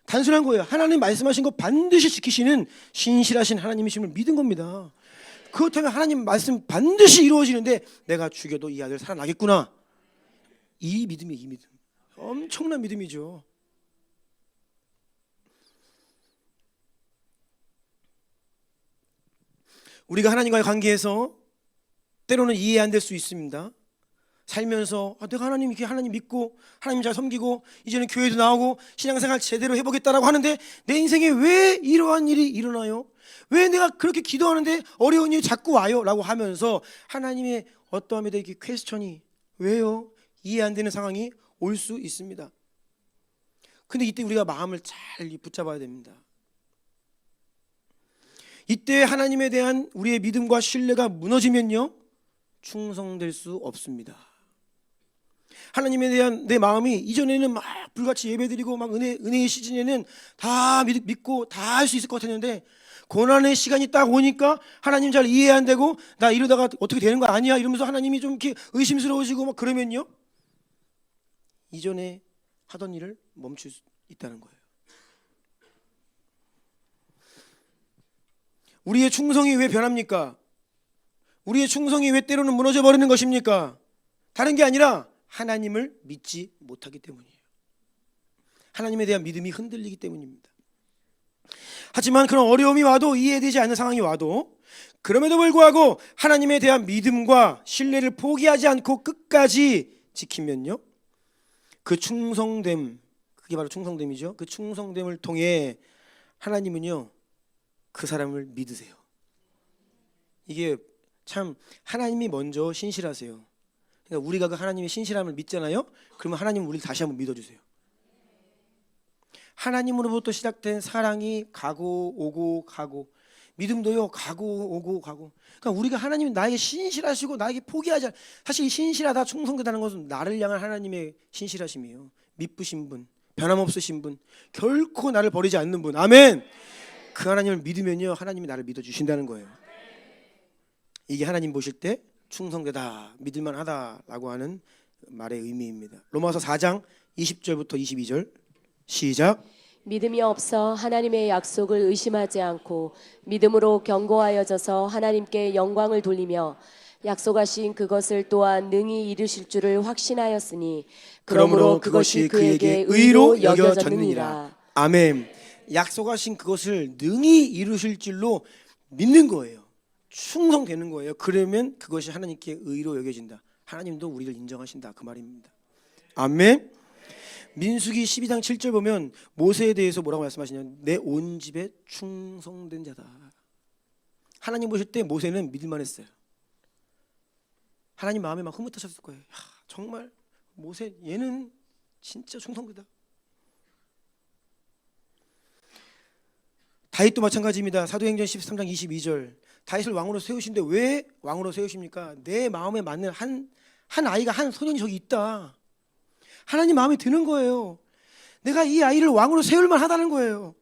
단순한 거예요. 하나님 말씀하신 거 반드시 지키시는 신실하신 하나님이심을 믿은 겁니다. 그렇다면 하나님 말씀 반드시 이루어지는데 내가 죽여도 이 아들 살아나겠구나. 이 믿음이에요. 이 믿음. 엄청난 믿음이죠. 우리가 하나님과의 관계에서 때로는 이해 안 될 수 있습니다. 살면서 내가 하나님 이렇게 하나님 믿고 하나님 잘 섬기고 이제는 교회도 나오고 신앙생활 제대로 해보겠다라고 하는데 내 인생에 왜 이러한 일이 일어나요? 왜 내가 그렇게 기도하는데 어려운 일이 자꾸 와요? 라고 하면서 하나님의 어떠함에 대해 이렇게 퀘스천이 왜요? 이해 안 되는 상황이 올 수 있습니다. 근데 이때 우리가 마음을 잘 붙잡아야 됩니다. 이때 하나님에 대한 우리의 믿음과 신뢰가 무너지면요 충성될 수 없습니다. 하나님에 대한 내 마음이 이전에는 막 불같이 예배드리고 막 은혜의 시즌에는 다 믿고 다 할 수 있을 것 같았는데 고난의 시간이 딱 오니까 하나님 잘 이해 안 되고 나 이러다가 어떻게 되는 거 아니야 이러면서 하나님이 좀 이렇게 의심스러워지고 막 그러면요 이전에 하던 일을 멈출 수 있다는 거예요. 우리의 충성이 왜 변합니까? 우리의 충성이 왜 때로는 무너져 버리는 것입니까? 다른 게 아니라 하나님을 믿지 못하기 때문이에요. 하나님에 대한 믿음이 흔들리기 때문입니다. 하지만 그런 어려움이 와도 이해되지 않는 상황이 와도 그럼에도 불구하고 하나님에 대한 믿음과 신뢰를 포기하지 않고 끝까지 지키면요 그 충성됨, 그게 바로 충성됨이죠. 그 충성됨을 통해 하나님은요 그 사람을 믿으세요. 이게 참 하나님이 먼저 신실하세요. 그러니까 우리가 그 하나님의 신실함을 믿잖아요. 그러면 하나님은 우리를 다시 한번 믿어주세요. 하나님으로부터 시작된 사랑이 가고 오고 가고 믿음도요 가고 오고 가고. 그러니까 우리가 하나님이 나에게 신실하시고 나에게 포기하지 않. 사실 이 신실하다 충성되다는 것은 나를 향한 하나님의 신실하심이에요. 미쁘신 분, 변함없으신 분, 결코 나를 버리지 않는 분. 아멘. 그 하나님을 믿으면요 하나님이 나를 믿어주신다는 거예요. 이게 하나님 보실 때 충성되다, 믿을만하다라고 하는 말의 의미입니다. 로마서 4장 20절부터 22절 시작. 믿음이 없어 하나님의 약속을 의심하지 않고 믿음으로 견고하여져서 하나님께 영광을 돌리며 약속하신 그것을 또한 능히 이루실 줄을 확신하였으니 그러므로 그것이 그에게 의로 여겨졌느니라. 아멘. 약속하신 그것을 능히 이루실 줄로 믿는 거예요. 충성되는 거예요. 그러면 그것이 하나님께 의로 여겨진다. 하나님도 우리를 인정하신다 그 말입니다. 아멘. 민수기 12장 7절 보면 모세에 대해서 뭐라고 말씀하시냐면 내 온 집에 충성된 자다. 하나님 보실 때 모세는 믿을만 했어요. 하나님 마음에 막 흐뭇하셨을 거예요. 정말 모세 얘는 진짜 충성되다. 다윗도 마찬가지입니다. 사도행전 13장 22절 다윗을 왕으로 세우신데 왜 왕으로 세우십니까? 내 마음에 맞는 한 아이가 한 소년이 저기 있다. 하나님 마음에 드는 거예요. 내가 이 아이를 왕으로 세울 만하다는 거예요.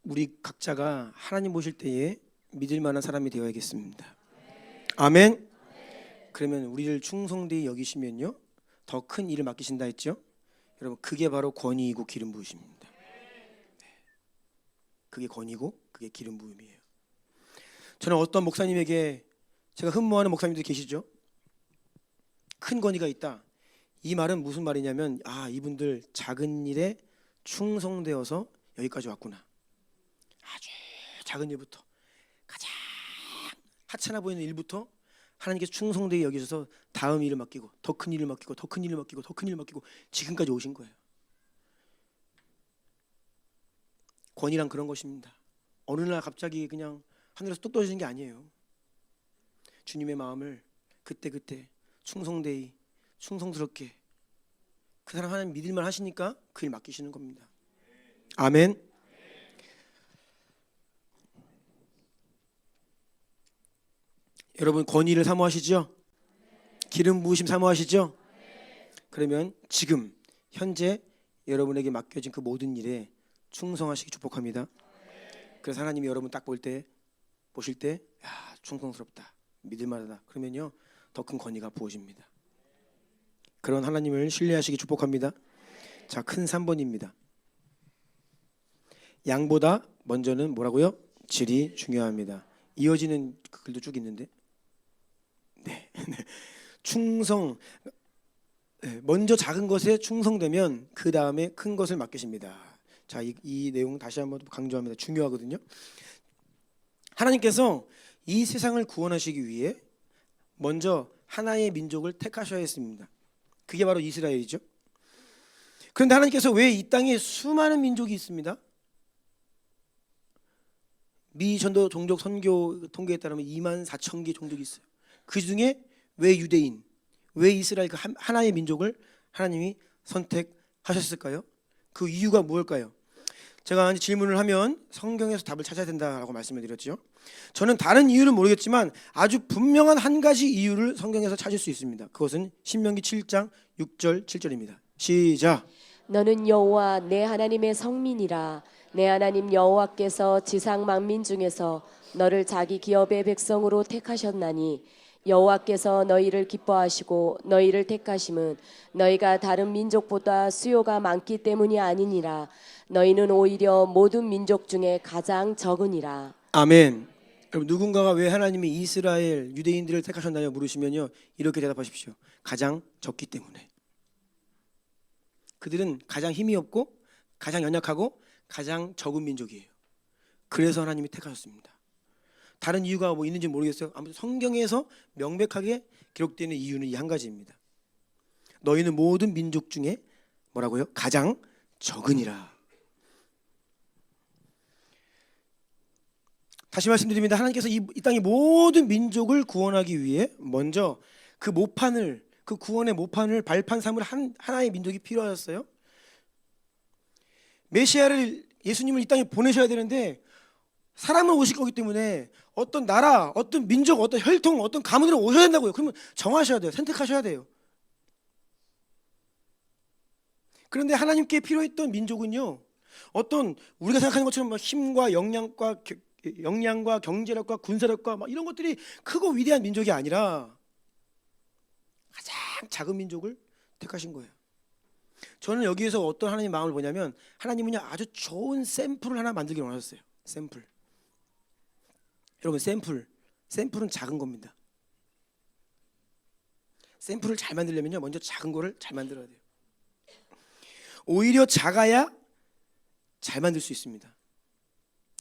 우리 각자가 하나님 보실 때에 믿을 만한 사람이 되어야겠습니다. 아멘. 그러면 우리를 충성되이 여기시면요 더 큰 일을 맡기신다 했죠. 여러분 그게 바로 권위이고 기름 부으심입니다. 그게 권위고 그게 기름 부음이에요. 저는 어떤 목사님에게 제가 흠모하는 목사님들 계시죠. 큰 권위가 있다. 이 말은 무슨 말이냐면 이분들 작은 일에 충성되어서 여기까지 왔구나. 아주 작은 일부터 가장 하찮아 보이는 일부터 하나님께서 충성되게 여기셔서 다음 일을 맡기고 더 큰 일을 맡기고 더 큰 일을 맡기고 더 큰 일을 맡기고 지금까지 오신 거예요. 권위란 그런 것입니다. 어느 날 갑자기 그냥 하늘에서 뚝 떨어지는 게 아니에요. 주님의 마음을 그때 충성되이 충성스럽게 그 사람 하나님 믿을만 하시니까 그 일 맡기시는 겁니다. 아멘. 여러분 권위를 사모하시죠? 기름 부으심 사모하시죠? 그러면 지금 현재 여러분에게 맡겨진 그 모든 일에 충성하시기 축복합니다. 그래서 하나님이 여러분 딱 보실 때 충성스럽다, 믿을만하다, 그러면요 더 큰 권위가 부어집니다. 그런 하나님을 신뢰하시기 축복합니다. 자, 큰 3번입니다. 양보다 먼저는 뭐라고요? 질이 중요합니다. 이어지는 그 글도 쭉 있는데, 네, 충성. 먼저 작은 것에 충성되면 그 다음에 큰 것을 맡기십니다. 자, 이 내용 다시 한번 강조합니다. 중요하거든요. 하나님께서 이 세상을 구원하시기 위해 먼저 하나의 민족을 택하셔야 했습니다. 그게 바로 이스라엘이죠. 그런데 하나님께서 왜 이 땅에 수많은 민족이 있습니다. 미 전도 종족 선교 통계에 따르면 24,000개 종족이 있어요. 그 중에 왜 유대인, 왜 이스라엘 그 하나의 민족을 하나님이 선택하셨을까요? 그 이유가 무엇일까요? 제가 질문을 하면 성경에서 답을 찾아야 된다라고 말씀을 드렸죠. 저는 다른 이유는 모르겠지만 아주 분명한 한 가지 이유를 성경에서 찾을 수 있습니다. 그것은 신명기 7장 6절 7절입니다. 시작. 너는 여호와 내 하나님의 성민이라. 내 하나님 여호와께서 지상 만민 중에서 너를 자기 기업의 백성으로 택하셨나니 여호와께서 너희를 기뻐하시고 너희를 택하심은 너희가 다른 민족보다 수요가 많기 때문이 아니니라. 너희는 오히려 모든 민족 중에 가장 적으니라. 아멘. 여러분, 누군가가 왜 하나님이 이스라엘 유대인들을 택하셨나요? 물으시면요 이렇게 대답하십시오. 가장 적기 때문에. 그들은 가장 힘이 없고 가장 연약하고 가장 적은 민족이에요. 그래서 하나님이 택하셨습니다. 다른 이유가 뭐 있는지 모르겠어요. 아무튼 성경에서 명백하게 기록되어 있는 이유는 이 한 가지입니다. 너희는 모든 민족 중에 뭐라고요? 가장 적으니라. 다시 말씀드립니다. 하나님께서 이 땅의 모든 민족을 구원하기 위해 먼저 그 모판을, 그 구원의 모판을 발판 삼을 하나의 민족이 필요하였어요. 메시아를, 예수님을 이 땅에 보내셔야 되는데 사람은 오실 거기 때문에 어떤 나라, 어떤 민족, 어떤 혈통, 어떤 가문으로 오셔야 된다고요. 그러면 정하셔야 돼요. 선택하셔야 돼요. 그런데 하나님께 필요했던 민족은요, 어떤 우리가 생각하는 것처럼 힘과 역량과 경제력과 군사력과 막 이런 것들이 크고 위대한 민족이 아니라 가장 작은 민족을 택하신 거예요. 저는 여기에서 어떤 하나님의 마음을 보냐면, 하나님은요 아주 좋은 샘플을 하나 만들기 원하셨어요. 샘플. 여러분, 샘플은 작은 겁니다. 샘플을 잘 만들려면요 먼저 작은 거를 잘 만들어야 돼요. 오히려 작아야 잘 만들 수 있습니다.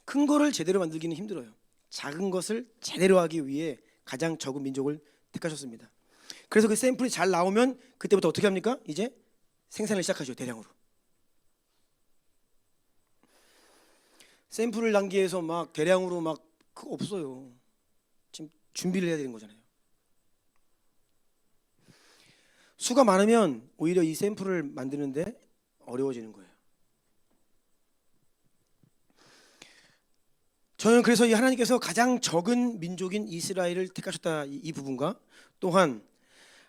큰 거를 제대로 만들기는 힘들어요. 작은 것을 제대로 하기 위해 가장 적은 민족을 택하셨습니다. 그래서 그 샘플이 잘 나오면 그때부터 어떻게 합니까? 이제 생산을 시작하죠. 대량으로. 샘플을 단계에서 막 대량으로 막 그거 없어요. 지금 준비를 해야 되는 거잖아요. 수가 많으면 오히려 이 샘플을 만드는데 어려워지는 거예요. 저는 그래서 이 하나님께서 가장 적은 민족인 이스라엘을 택하셨다, 이 부분과 또한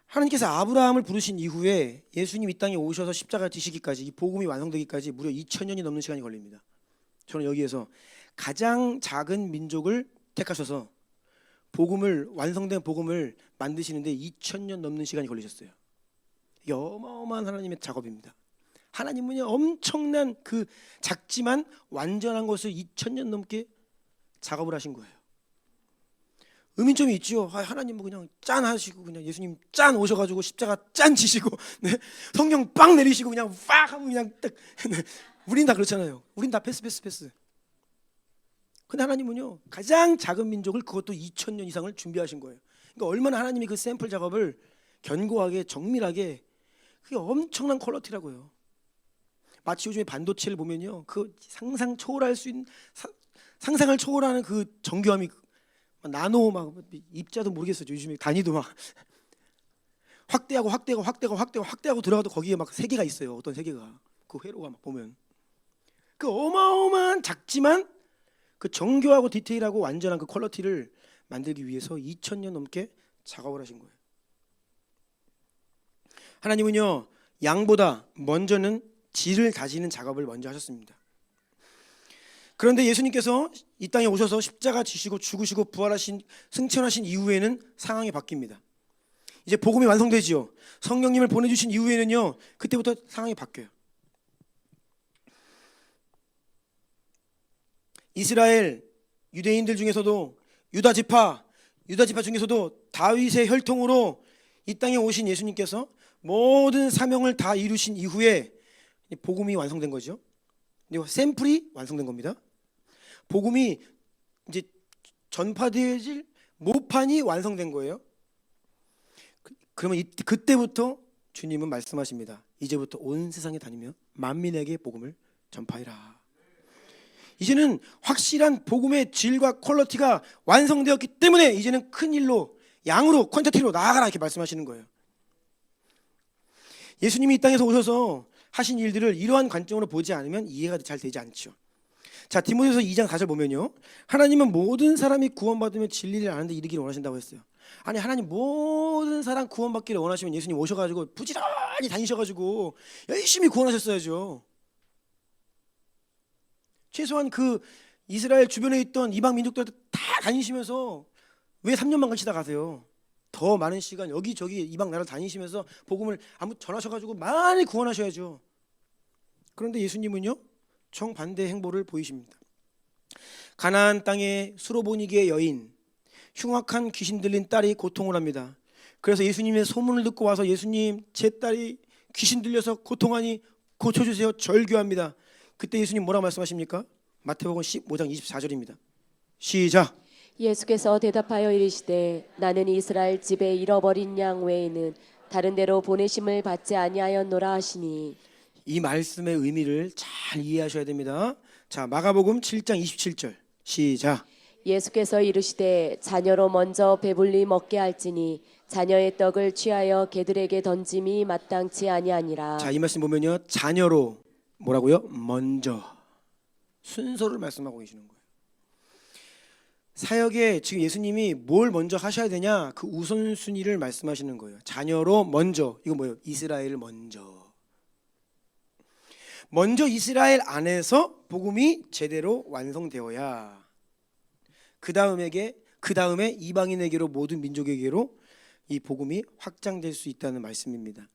하나님께서 아브라함을 부르신 이후에 예수님 이 땅에 오셔서 십자가 지시기까지, 이 복음이 완성되기까지 무려 2000년이 넘는 시간이 걸립니다. 저는 여기에서 가장 작은 민족을 택하셔서 완성된 복음을 만드시는데 2000년 넘는 시간이 걸리셨어요. 이게 어마어마한 하나님의 작업입니다. 하나님은요 엄청난 그 작지만 완전한 것을 2000년 넘게 작업을 하신 거예요. 의문점이 있죠. 하나님 뭐 그냥 짠 하시고, 그냥 예수님 짠 오셔가지고 십자가 짠 지시고, 네? 성경 빵 내리시고 그냥 팍 하면 그냥 딱. 네? 우린 다 그렇잖아요. 우린 다 패스. 근데 하나님은요 가장 작은 민족을, 그것도 2000년 이상을 준비하신 거예요. 그러니까 얼마나 하나님이 그 샘플 작업을 견고하게 정밀하게, 그게 엄청난 퀄리티라고요. 마치 요즘에 반도체를 보면요, 그 상상을 초월하는 그 정교함이, 나노 막 입자도 모르겠어요. 요즘에 단위도 막 확대하고 들어가도 거기에 막 세계가 있어요. 어떤 세계가, 그 회로가 막 보면 그 어마어마한 작지만 그 정교하고 디테일하고 완전한 그 퀄리티를 만들기 위해서 2000년 넘게 작업을 하신 거예요. 하나님은요 양보다 먼저는 질을 다지는 작업을 먼저 하셨습니다. 그런데 예수님께서 이 땅에 오셔서 십자가 지시고 죽으시고 부활하신 승천하신 이후에는 상황이 바뀝니다. 이제 복음이 완성되지요. 성령님을 보내주신 이후에는요, 그때부터 상황이 바뀌어요. 이스라엘 유대인들 중에서도 유다 지파 중에서도 다윗의 혈통으로 이 땅에 오신 예수님께서 모든 사명을 다 이루신 이후에 복음이 완성된 거죠. 샘플이 완성된 겁니다. 복음이 이제 전파되어질 모판이 완성된 거예요. 그러면 그때부터 주님은 말씀하십니다. 이제부터 온 세상에 다니며 만민에게 복음을 전파하라. 이제는 확실한 복음의 질과 퀄리티가 완성되었기 때문에 이제는 큰 일로, 양으로, 퀀티티로 나아가라, 이렇게 말씀하시는 거예요. 예수님이 이 땅에서 오셔서 하신 일들을 이러한 관점으로 보지 않으면 이해가 잘 되지 않죠. 자, 디모데후서 2장 4절 보면요, 하나님은 모든 사람이 구원받으면 진리를 아는데 이르기를 원하신다고 했어요. 아니, 하나님 모든 사람 구원받기를 원하시면 예수님 오셔가지고 부지런히 다니셔가지고 열심히 구원하셨어야죠. 최소한 그 이스라엘 주변에 있던 이방 민족들한테 다 다니시면서 왜 3년만 가시다 가세요? 더 많은 시간 여기저기 이방 나라를 다니시면서 복음을 아무 전하셔가지고 많이 구원하셔야죠. 그런데 예수님은요, 정반대 행보를 보이십니다. 가나안 땅의 수로보니게의 여인, 흉악한 귀신 들린 딸이 고통을 합니다. 그래서 예수님의 소문을 듣고 와서 예수님, 제 딸이 귀신 들려서 고통하니 고쳐주세요, 절규합니다. 그때 예수님 뭐라고 말씀하십니까? 마태복음 15장 24절입니다. 시작. 예수께서 대답하여 이르시되 나는 이스라엘 집에 잃어버린 양 외에는 다른 데로 보내심을 받지 아니하였노라 하시니. 이 말씀의 의미를 잘 이해하셔야 됩니다. 자, 마가복음 7장 27절 시작. 예수께서 이르시되 자녀로 먼저 배불리 먹게 할지니 자녀의 떡을 취하여 개들에게 던짐이 마땅치 아니하니라. 자, 이 말씀 보면요, 자녀로 뭐라고요? 먼저, 순서를 말씀하고 계시는 거예요. 사역에 지금 예수님이 뭘 먼저 하셔야 되냐, 그 우선순위를 말씀하시는 거예요. 자녀로 먼저, 이거 뭐예요? 이스라엘 먼저 이스라엘 안에서 복음이 제대로 완성되어야 그 다음에 이방인에게로, 모든 민족에게로 이 복음이 확장될 수 있다는 말씀입니다.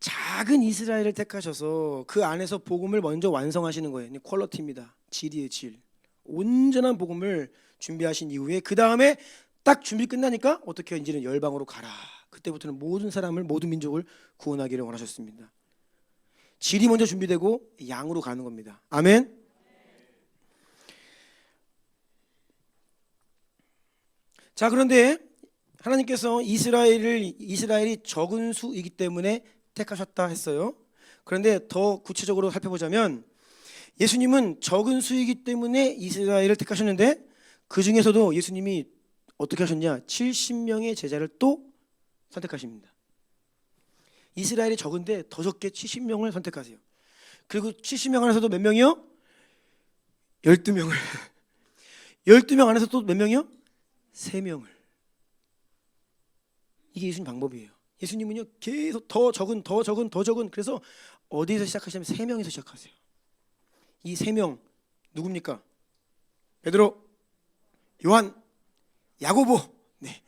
작은 이스라엘을 택하셔서 그 안에서 복음을 먼저 완성하시는 거예요. 퀄리티입니다. 질이에요, 질. 온전한 복음을 준비하신 이후에 그 다음에 딱 준비 끝나니까 어떻게 해요? 이제는 열방으로 가라. 그때부터는 모든 사람을, 모든 민족을 구원하기를 원하셨습니다. 질이 먼저 준비되고 양으로 가는 겁니다. 아멘. 자, 그런데 하나님께서 이스라엘이 적은 수이기 때문에 택하셨다 했어요. 그런데 더 구체적으로 살펴보자면 예수님은 적은 수이기 때문에 이스라엘을 택하셨는데 그 중에서도 예수님이 어떻게 하셨냐? 70명의 제자를 또 선택하십니다. 이스라엘이 적은데 더 적게 70명을 선택하세요. 그리고 70명 안에서도 몇 명이요? 12명을 12명 안에서 또 몇 명이요? 3명을. 이게 예수님 방법이에요. 예수님은요, 계속 더 적은 그래서 어디에서 시작하시냐면 3명에서 시작하세요. 이 3명 누굽니까? 베드로, 요한, 야고보. 네.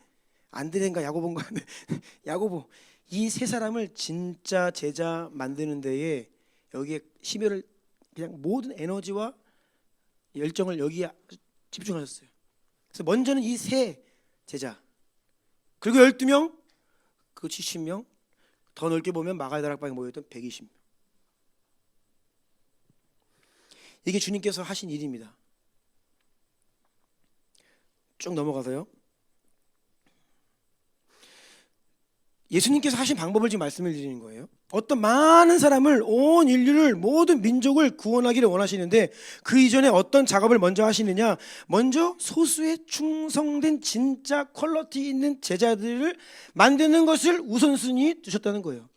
안드레인가 야고보인가? 네. 야고보. 이 3사람을 진짜 제자 만드는 데에 여기에 심혈을, 그냥 모든 에너지와 열정을 여기에 집중하셨어요. 그래서 먼저는 이 3 제자, 그리고 12명, 그 70명, 더 넓게 보면 마가의 다락방에 모였던 120명. 이게 주님께서 하신 일입니다. 쭉 넘어가서요, 예수님께서 하신 방법을 지금 말씀을 드리는 거예요. 어떤 많은 사람을, 온 인류를, 모든 민족을 구원하기를 원하시는데 그 이전에 어떤 작업을 먼저 하시느냐? 먼저 소수의 충성된 진짜 퀄리티 있는 제자들을 만드는 것을 우선순위 두셨다는 거예요.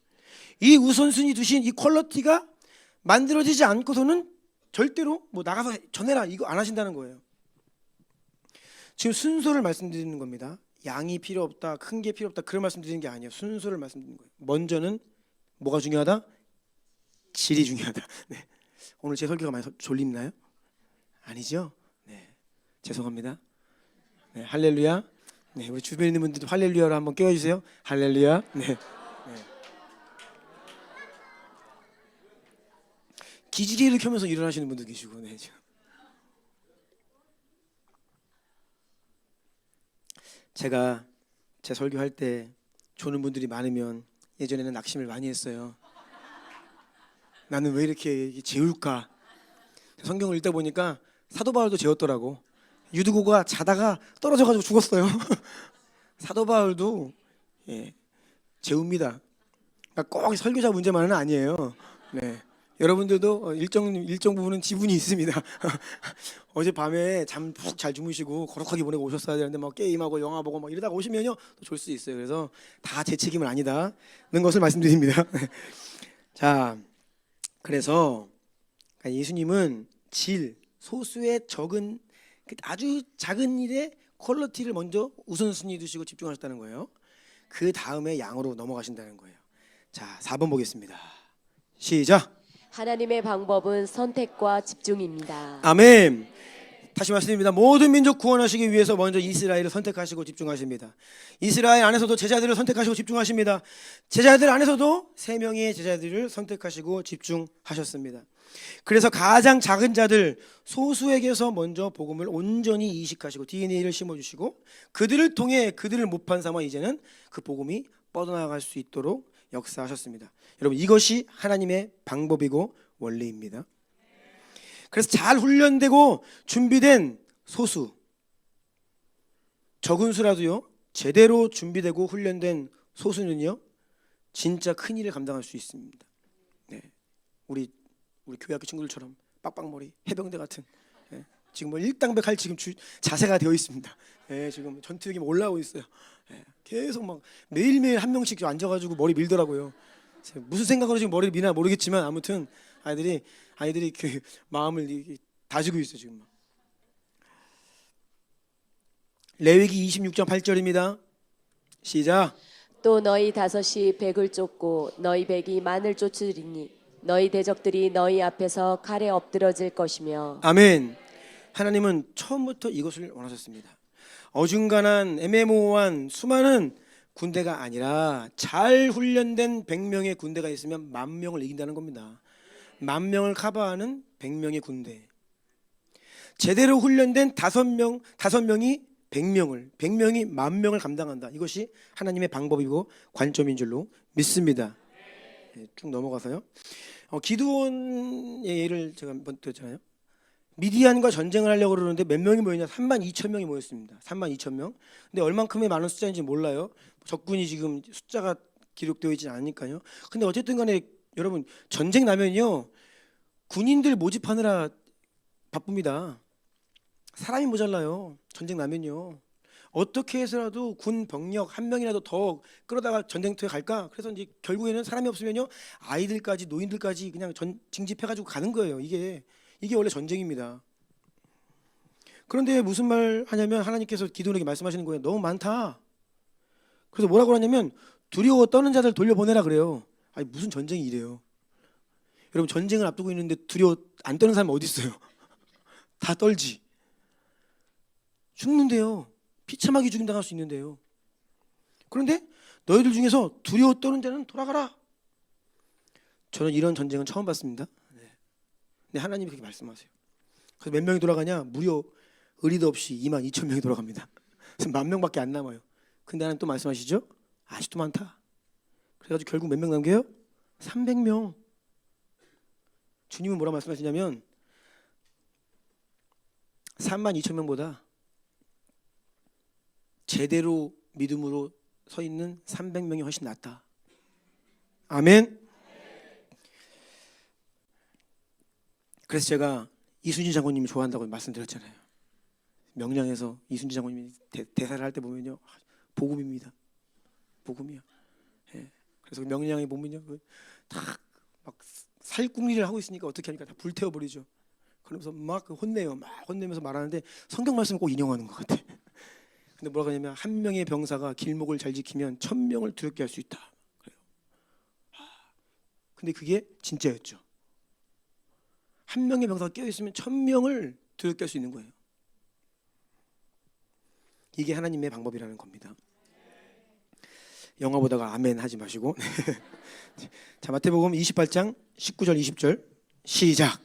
이 우선순위 두신 이 퀄리티가 만들어지지 않고서는 절대로 뭐 나가서 전해라 이거 안 하신다는 거예요. 지금 순서를 말씀드리는 겁니다. 양이 필요 없다, 큰 게 필요 없다, 그런 말씀 드리는 게 아니에요. 순서를 말씀드리는 거예요. 먼저는 뭐가 중요하다? 질이 중요하다. 네. 오늘 제 설교가 많이 졸립나요? 아니죠? 네, 죄송합니다. 네, 할렐루야. 네, 우리 주변에 있는 분들도 할렐루야로 한번 깨워주세요. 할렐루야. 네, 네. 기지개를 켜면서 일어나시는 분도 계시고, 네. 제가 제 설교할 때 조는 분들이 많으면 예전에는 낙심을 많이 했어요. 나는 왜 이렇게 재울까? 성경을 읽다 보니까 사도 바울도 재웠더라고. 유두고가 자다가 떨어져가지고 죽었어요. 사도 바울도 재웁니다. 그러니까 꼭 설교자 문제만은 아니에요. 네. 여러분들도 일정 부분은 지분이 있습니다. 어젯밤에 잠 푹 잘 주무시고 거룩하게 보내고 오셨어야 되는데 막 게임하고 영화 보고 막 이러다가 오시면요 또 졸 수 있어요. 그래서 다 제 책임은 아니다는 것을 말씀드립니다. 자, 그래서 예수님은 소수의 적은 아주 작은 일에 퀄리티를 먼저 우선순위 두시고 집중하셨다는 거예요. 그 다음에 양으로 넘어가신다는 거예요. 자, 4번 보겠습니다. 시작. 하나님의 방법은 선택과 집중입니다. 아멘. 다시 말씀드립니다. 모든 민족 구원하시기 위해서 먼저 이스라엘을 선택하시고 집중하십니다. 이스라엘 안에서도 제자들을 선택하시고 집중하십니다. 제자들 안에서도 3명의 제자들을 선택하시고 집중하셨습니다. 그래서 가장 작은 자들 소수에게서 먼저 복음을 온전히 이식하시고 DNA를 심어주시고 그들을 통해 그들을 모판 삼아 이제는 그 복음이 뻗어나갈 수 있도록 역사하셨습니다. 여러분, 이것이 하나님의 방법이고 원리입니다. 그래서 잘 훈련되고 준비된 소수, 적은 수라도요, 제대로 준비되고 훈련된 소수는요 진짜 큰 일을 감당할 수 있습니다. 네, 우리 교회 학교 친구들처럼 빡빡머리 해병대 같은, 지금 뭐 일당백할 지금 자세가 되어 있습니다. 지금 전투력이 올라오고 있어요. 계속 막 매일매일 한 명씩 앉아가지고 머리 밀더라고요. 무슨 생각으로 지금 머리를 미나 모르겠지만 아무튼 아이들이 그 마음을 다지고 있어요 지금. 레위기 26장 8절입니다. 시작. 또 너희 다섯이 백을 쫓고 너희 백이 만을 쫓으리니 너희 대적들이 너희 앞에서 칼에 엎드러질 것이며. 아멘. 하나님은 처음부터 이것을 원하셨습니다. 어중간한 애매모호한 수많은 군대가 아니라 잘 훈련된 100명의 군대가 있으면 10,000명을 이긴다는 겁니다. 10,000명을 커버하는 100명의 군대. 제대로 훈련된 5명이 100명을, 100명이 10,000명을 감당한다. 이것이 하나님의 방법이고 관점인 줄로 믿습니다. 쭉 넘어가서요. 기드온의 예를 제가 한번 들었잖아요. 미디안과 전쟁을 하려고 그러는데 몇 명이 모였냐? 32,000명이 모였습니다. 32,000명. 근데 얼만큼의 많은 숫자인지 몰라요. 적군이 지금 숫자가 기록되어 있지 않으니까요. 근데 어쨌든 간에 여러분, 전쟁 나면요 군인들 모집하느라 바쁩니다. 사람이 모자라요. 전쟁 나면요. 어떻게 해서라도 군 병력 한 명이라도 더 끌어다가 전쟁터에 갈까? 그래서 이제 결국에는 사람이 없으면요 아이들까지 노인들까지 그냥 징집해가지고 가는 거예요. 이게 원래 전쟁입니다. 그런데 무슨 말 하냐면 하나님께서 기드온에게 말씀하시는 거예요. 너무 많다. 그래서 뭐라고 하냐면 두려워 떠는 자들 돌려보내라 그래요. 아니 무슨 전쟁이 이래요. 여러분, 전쟁을 앞두고 있는데 두려워 안 떠는 사람이 어디 있어요? 다 떨지. 죽는데요. 비참하게 죽임당할 수 있는데요. 그런데 너희들 중에서 두려워 떠는 자는 돌아가라. 저는 이런 전쟁은 처음 봤습니다. 근데 하나님이 그렇게 말씀하세요. 그래서 몇 명이 돌아가냐? 무려 의리도 없이 22,000명이 돌아갑니다. 그래서 10,000명밖에 안 남아요. 근데 하나님 또 말씀하시죠? 아직도 많다. 그래가지고 결국 몇 명 남겨요? 300명. 주님은 뭐라 말씀하시냐면 32,000명보다 제대로 믿음으로 서 있는 300명이 훨씬 낫다. 아멘. 그래서 제가 이순신 장군님이 좋아한다고 말씀드렸잖아요. 명량에서 이순신 장군님이 대사를 할 때 보면요, 복음입니다. 복음이야. 그래서 명량에 보면요, 다 막 살궁리를 하고 있으니까 어떻게 하니까 다 불태워버리죠. 그러면서 막 혼내요. 막 혼내면서 말하는데 성경 말씀을 꼭 인용하는 것 같아. 근데 뭐라고 하냐면 한 명의 병사가 길목을 잘 지키면 1,000명을 두렵게 할 수 있다. 그래요. 근데 그게 진짜였죠. 한 명의 병사가 깨어 있으면 1,000명을 두렵게 할 수 있는 거예요. 이게 하나님의 방법이라는 겁니다. 영화 보다가 아멘 하지 마시고 자, 마태복음 28장 19절 20절 시작.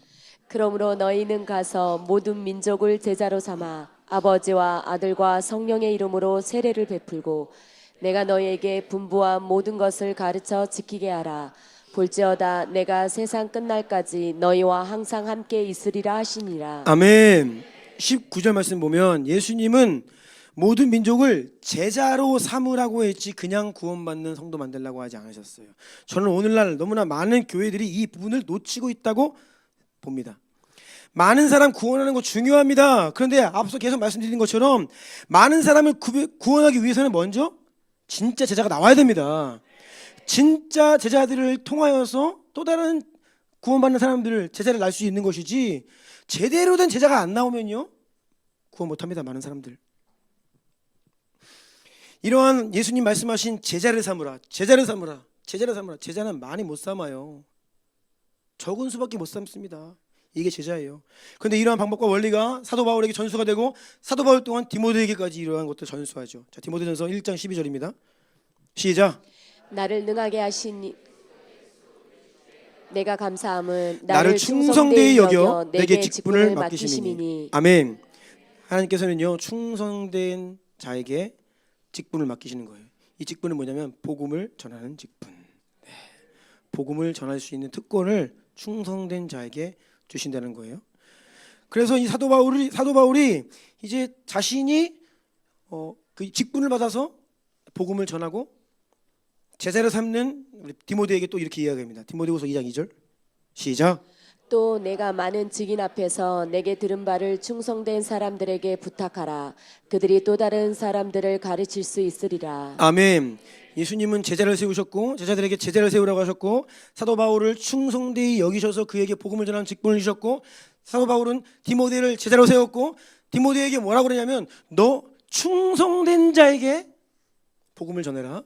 그러므로 너희는 가서 모든 민족을 제자로 삼아 아버지와 아들과 성령의 이름으로 세례를 베풀고 내가 너희에게 분부한 모든 것을 가르쳐 지키게 하라. 볼지어다 내가 세상 끝날까지 너희와 항상 함께 있으리라 하시니라. 아멘. 19절 말씀 보면 예수님은 모든 민족을 제자로 삼으라고 했지 그냥 구원받는 성도 만들라고 하지 않으셨어요. 저는 오늘날 너무나 많은 교회들이 이 부분을 놓치고 있다고 봅니다. 많은 사람 구원하는 거 중요합니다. 그런데 앞서 계속 말씀드린 것처럼 많은 사람을 구원하기 위해서는 먼저 진짜 제자가 나와야 됩니다. 진짜 제자들을 통하여서 또 다른 구원받는 사람들을 제자를 낳을 수 있는 것이지 제대로 된 제자가 안 나오면요 구원 못합니다. 많은 사람들. 이러한 예수님 말씀하신 제자를 삼으라, 제자를 삼으라, 제자를 삼으라. 제자는 많이 못 삼아요. 적은 수밖에 못 삼습니다. 이게 제자예요. 그런데 이러한 방법과 원리가 사도 바울에게 전수가 되고 사도 바울 또한 디모데에게까지 이러한 것들 전수하죠. 자, 디모데전서 1장 12절입니다. 시작. 나를 능하게 하신 내가 감사함은 나를 충성되이 여겨 내게 직분을 맡기심이니. 아멘. 하나님께서는요 충성된 자에게 직분을 맡기시는 거예요. 이 직분은 뭐냐면 복음을 전하는 직분. 네. 복음을 전할 수 있는 특권을 충성된 자에게 주신다는 거예요. 그래서 이 사도 바울이 이제 자신이 그 직분을 받아서 복음을 전하고 제자를 삼는 우리 디모데에게 또 이렇게 이야기합니다. 디모데후서 2장 2절 시작. 또 내가 많은 증인 앞에서 내게 들은 바를 충성된 사람들에게 부탁하라. 그들이 또 다른 사람들을 가르칠 수 있으리라. 아멘. 예수님은 제자를 세우셨고 제자들에게 제자를 세우라고 하셨고 사도 바울을 충성되이 여기셔서 그에게 복음을 전하는 직분을 주셨고 사도 바울은 디모데를 제자로 세웠고 디모데에게 뭐라고 그러냐면 너 충성된 자에게 복음을 전해라.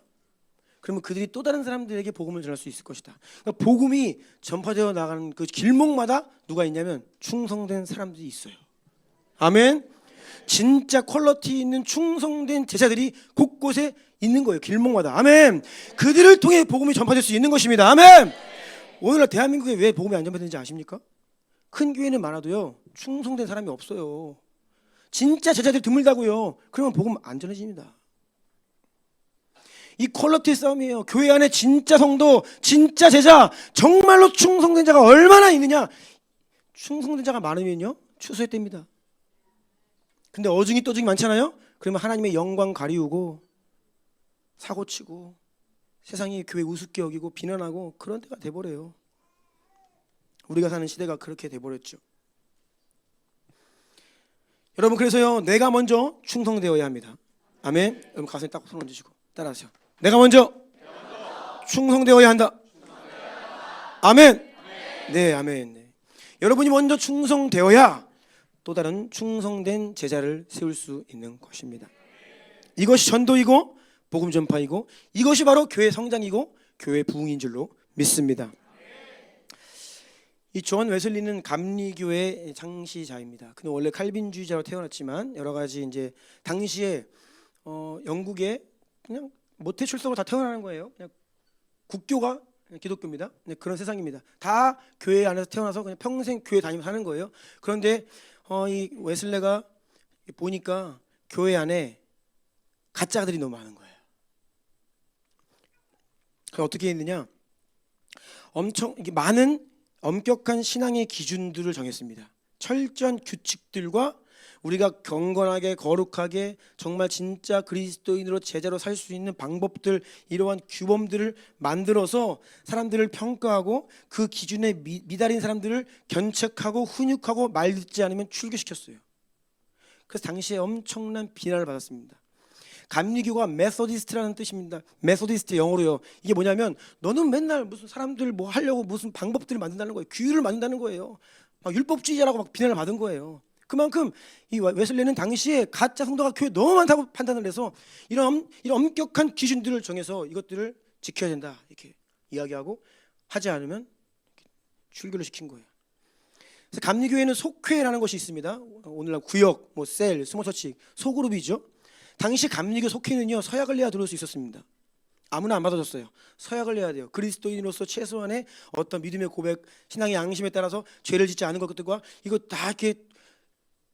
그러면 그들이 또 다른 사람들에게 복음을 전할 수 있을 것이다. 그러니까 복음이 전파되어 나가는 그 길목마다 누가 있냐면 충성된 사람들이 있어요. 아멘. 진짜 퀄리티 있는 충성된 제자들이 곳곳에 있는 거예요. 길목마다. 아멘. 그들을 통해 복음이 전파될 수 있는 것입니다. 아멘. 오늘날 대한민국에 왜 복음이 안 전파되는지 아십니까? 큰 교회는 많아도요 충성된 사람이 없어요. 진짜 제자들이 드물다고요. 그러면 복음 안 전해집니다. 이 퀄리티 싸움이에요. 교회 안에 진짜 성도, 진짜 제자, 정말로 충성된 자가 얼마나 있느냐. 충성된 자가 많으면요 추수의 때입니다. 근데 어중이 떠중이 많잖아요. 그러면 하나님의 영광 가리우고 사고치고 세상이 교회 우습게 여기고 비난하고 그런 데가 돼버려요. 우리가 사는 시대가 그렇게 돼버렸죠. 여러분 그래서요 내가 먼저 충성되어야 합니다. 아멘. 여러분 가슴에 딱 손 얹으시고 따라하세요. 내가 먼저 충성되어야 한다. 아멘. 네, 아멘. 네. 여러분이 먼저 충성되어야 또 다른 충성된 제자를 세울 수 있는 것입니다. 이것이 전도이고 복음 전파이고 이것이 바로 교회 성장이고 교회 부흥인 줄로 믿습니다. 이 존 웨슬리는 감리교의 창시자입니다. 그는 원래 칼빈주의자로 태어났지만 여러 가지 이제 당시에 영국에 그냥 모태 출생으로 다 태어나는 거예요. 그냥 국교가 기독교입니다. 그런 세상입니다. 다 교회 안에서 태어나서 그냥 평생 교회 다니면서 사는 거예요. 그런데 이 웨슬레가 보니까 교회 안에 가짜들이 너무 많은 거예요. 그래서 어떻게 했느냐? 엄청 많은 엄격한 신앙의 기준들을 정했습니다. 철저한 규칙들과 우리가 경건하게 거룩하게 정말 진짜 그리스도인으로 제자로 살 수 있는 방법들, 이러한 규범들을 만들어서 사람들을 평가하고 그 기준에 미달인 사람들을 견책하고 훈육하고 말 듣지 않으면 출교시켰어요. 그래서 당시에 엄청난 비난을 받았습니다. 감리교가 메소디스트라는 뜻입니다. 메소디스트 영어로요. 이게 뭐냐면 너는 맨날 무슨 사람들 뭐 하려고 무슨 방법들을 만든다는 거예요. 규율을 만든다는 거예요. 막 율법주의자라고 막 비난을 받은 거예요. 그만큼 이 웨슬레는 당시에 가짜 성도가 교회에 너무 많다고 판단을 해서 이런 엄격한 기준들을 정해서 이것들을 지켜야 된다 이렇게 이야기하고 하지 않으면 출교를 시킨 거예요. 그래서 감리교회는 속회라는 것이 있습니다. 오늘날 구역, 뭐 셀, 스몰처치, 소그룹이죠. 당시 감리교 속회는요 서약을 내야 들어올 수 있었습니다. 아무나 안 받아줬어요. 서약을 내야 돼요. 그리스도인으로서 최소한의 어떤 믿음의 고백, 신앙의 양심에 따라서 죄를 짓지 않은 것들과 이거 다 이렇게